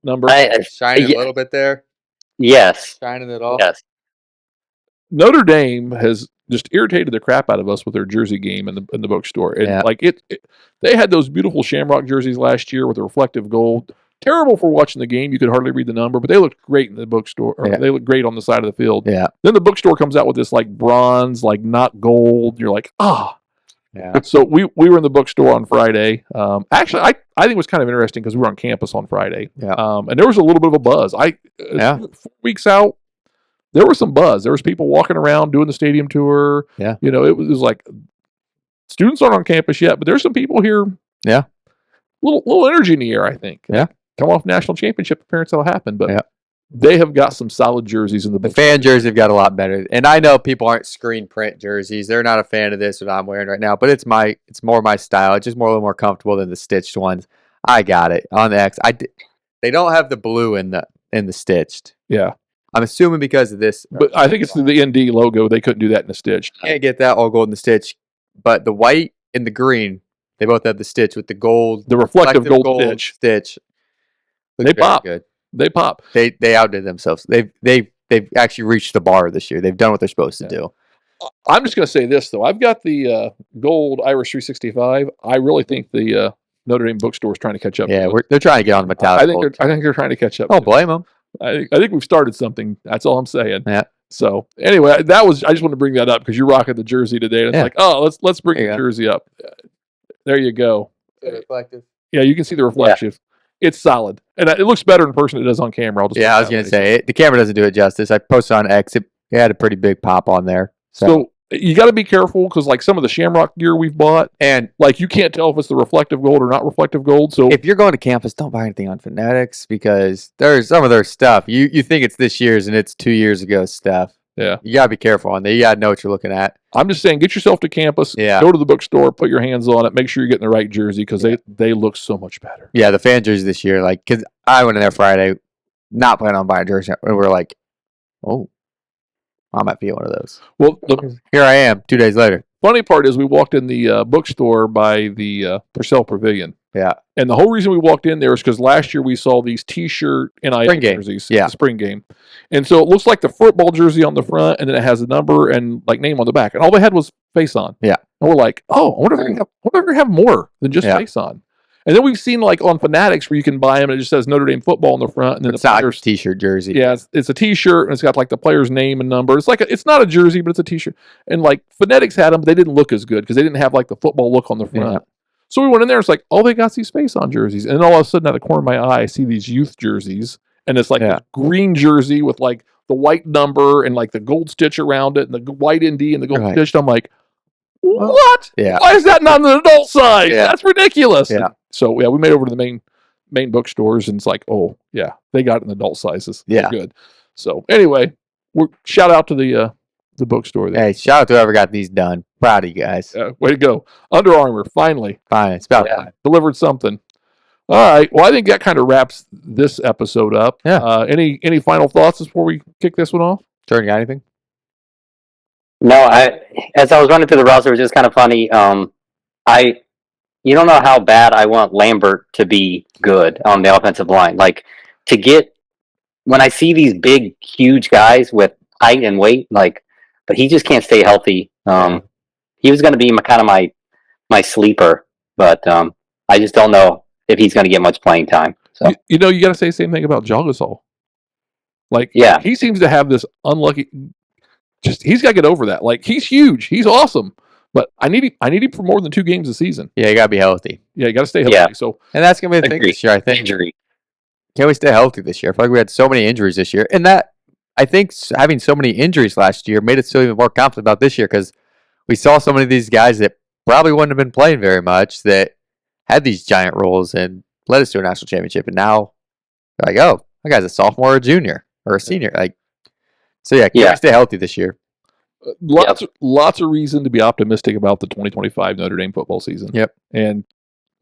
number? Shining a little bit there. Yes. Shining it off. Yes. Notre Dame has just irritated the crap out of us with their jersey game in the bookstore. And they had those beautiful Shamrock jerseys last year with the reflective gold. Terrible for watching the game. You could hardly read the number, but they looked great in the bookstore. They looked great on the side of the field. Yeah. Then the bookstore comes out with this like bronze, like not gold. You're like, Yeah. So we were in the bookstore on Friday. Actually, I think it was kind of interesting because we were on campus on Friday. Yeah. And there was a little bit of a buzz. 4 weeks out, there was some buzz. There was people walking around doing the stadium tour. Yeah. It was like students aren't on campus yet, but there's some people here. Yeah. Little energy in the air, I think. Yeah. Come off national championship appearance, that'll happen. But they have got some solid jerseys in the bookstore. The fan jerseys have got a lot better. And I know people aren't screen print jerseys. They're not a fan of this that I'm wearing right now, but it's more my style. It's just a little more comfortable than the stitched ones. I got it on the X. They don't have the blue in the in the stitched. Yeah. I'm assuming because of this. But I think it's the ND logo. They couldn't do that in the stitch. Can't get that all gold in the stitch, but the white and the green, they both have the stitch with the gold, The reflective gold stitch. Looks They very pop. good. They pop. They outdid themselves. They've actually reached the bar this year. They've done what they're supposed to do. I'm just going to say this though. I've got the gold Irish 365. I really think the Notre Dame bookstore is trying to catch up. Yeah, to they're trying to get on the metallic. I think they're trying to catch up. Don't blame them. I think we've started something. That's all I'm saying. Yeah. So anyway, I just want to bring that up because you're rocking the jersey today. And it's like, oh, let's bring the jersey up. There you go. Reflective. Yeah, you can see the reflective. Yeah. It's solid, and it looks better in person than it does on camera. I was gonna say the camera doesn't do it justice. I posted on X. It had a pretty big pop on there. So you got to be careful because like some of the Shamrock gear we've bought, and like you can't tell if it's the reflective gold or not reflective gold. So if you're going to campus, don't buy anything on Fanatics because there's some of their stuff. You think it's this year's and it's 2 years ago stuff. Yeah, you gotta be careful on that. You gotta know what you're looking at. I'm just saying, get yourself to campus. Yeah. Go to the bookstore, put your hands on it, make sure you're getting the right jersey because they look so much better. Yeah, the fan jersey this year, like, because I went in there Friday, not planning on buying a jersey, and we're like, oh, I might be one of those. Well, here I am 2 days later. Funny part is we walked in the bookstore by the Purcell Pavilion. Yeah. And the whole reason we walked in there is because last year we saw these T-shirt NIL jerseys. Yeah. The spring game. And so it looks like the football jersey on the front, and then it has a number and like name on the back. And all they had was face on. Yeah. And we're like, oh, I wonder if they have more than just face on. And then we've seen like on Fanatics where you can buy them and it just says Notre Dame football on the front. And then it's not like a T-shirt jersey. Yeah, it's a T-shirt and it's got like the player's name and number. It's like it's not a jersey, but it's a T-shirt. And like Fanatics had them, but they didn't look as good because they didn't have like the football look on the front. Yeah. So we went in there. It's like, oh, they got these face on jerseys, and then all of a sudden, out of the corner of my eye, I see these youth jerseys, and it's like this green jersey with like the white number and like the gold stitch around it, and the white ND and the gold stitch. I'm like, what? Yeah. Why is that not an adult size? Yeah. That's ridiculous. Yeah. So we made over to the main bookstores, and it's like, oh yeah, they got it in adult sizes. Yeah. They're good. So anyway, shout out to the bookstore there. Hey, shout out to whoever got these done. Proud of you guys. Way to go. Under Armour, finally. Fine. It's about time. Delivered something. All right. Well, I think that kind of wraps this episode up. Yeah. Any final thoughts before we kick this one off? Jordan, got anything? No, as I was running through the roster, it was just kind of funny. You don't know how bad I want Lambert to be good on the offensive line. Like, when I see these big, huge guys with height and weight, but he just can't stay healthy. He was going to be my sleeper, but I just don't know if he's going to get much playing time. So you got to say the same thing about Jagasol. He seems to have this unlucky. He's got to get over that. Like, he's huge, he's awesome, but I need him for more than 2 games a season. Yeah, you got to be healthy. Yeah, you got to stay healthy. Yeah. So, and that's going to be the thing this year. I think injury. Can we stay healthy this year? I feel like we had so many injuries this year, and that I think having so many injuries last year made us feel even more confident about this year because we saw so many of these guys that probably wouldn't have been playing very much that had these giant roles and led us to a national championship. And now they're like, oh, that guy's a sophomore or a junior or a senior. Can we stay healthy this year? Lots of reason to be optimistic about the 2025 Notre Dame football season. Yep. And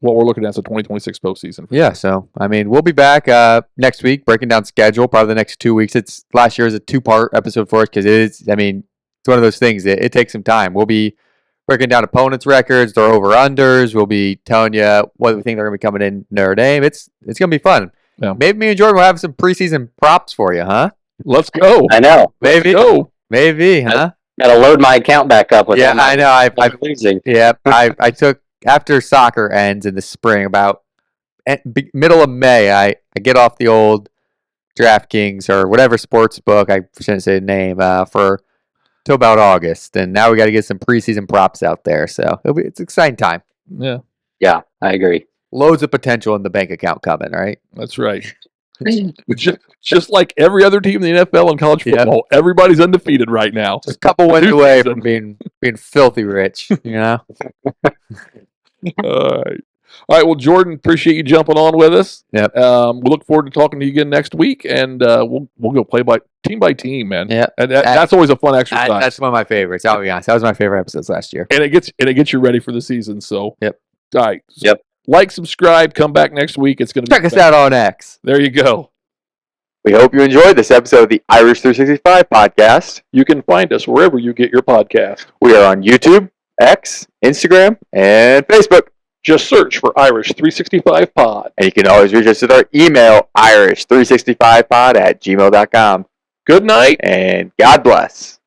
what we're looking at is the 2026 postseason. Yeah, so, we'll be back next week breaking down schedule, probably the next 2 weeks. Last year was a 2-part episode for us because it's one of those things that it takes some time. We'll be breaking down opponents' records, their over-unders. We'll be telling you what we think they're going to be coming in Notre Dame. It's going to be fun. Yeah. Maybe me and Jordan will have some preseason props for you, huh? Let's go. I know. Maybe. Let's go. Maybe, huh? Got to load my account back up with Yeah, I know. I'm losing. Yeah, I took after soccer ends in the spring, about middle of May. I get off the old DraftKings or whatever sports book. I shouldn't say the name till about August, and now we got to get some preseason props out there. So it's an exciting time. Yeah, I agree. Loads of potential in the bank account coming. Right. That's right. just like every other team in the NFL and college football, everybody's undefeated right now. Just a couple wins away from being filthy rich, All right. Well, Jordan, appreciate you jumping on with us. Yep. We look forward to talking to you again next week, and we'll go play by team, man. Yeah, and that's always a fun exercise. That's one of my favorites. I'll be honest. That was my favorite episodes last year, and it gets you ready for the season. So, yep. All right. Yep. Like, subscribe, come back next week. It's going to check us out on X. There you go. We hope you enjoyed this episode of the Irish 365 podcast. You can find us wherever you get your podcast. We are on YouTube, X, Instagram, and Facebook. Just search for Irish 365 Pod. And you can always reach us at our email, irish365pod@gmail.com. Good night. And God bless.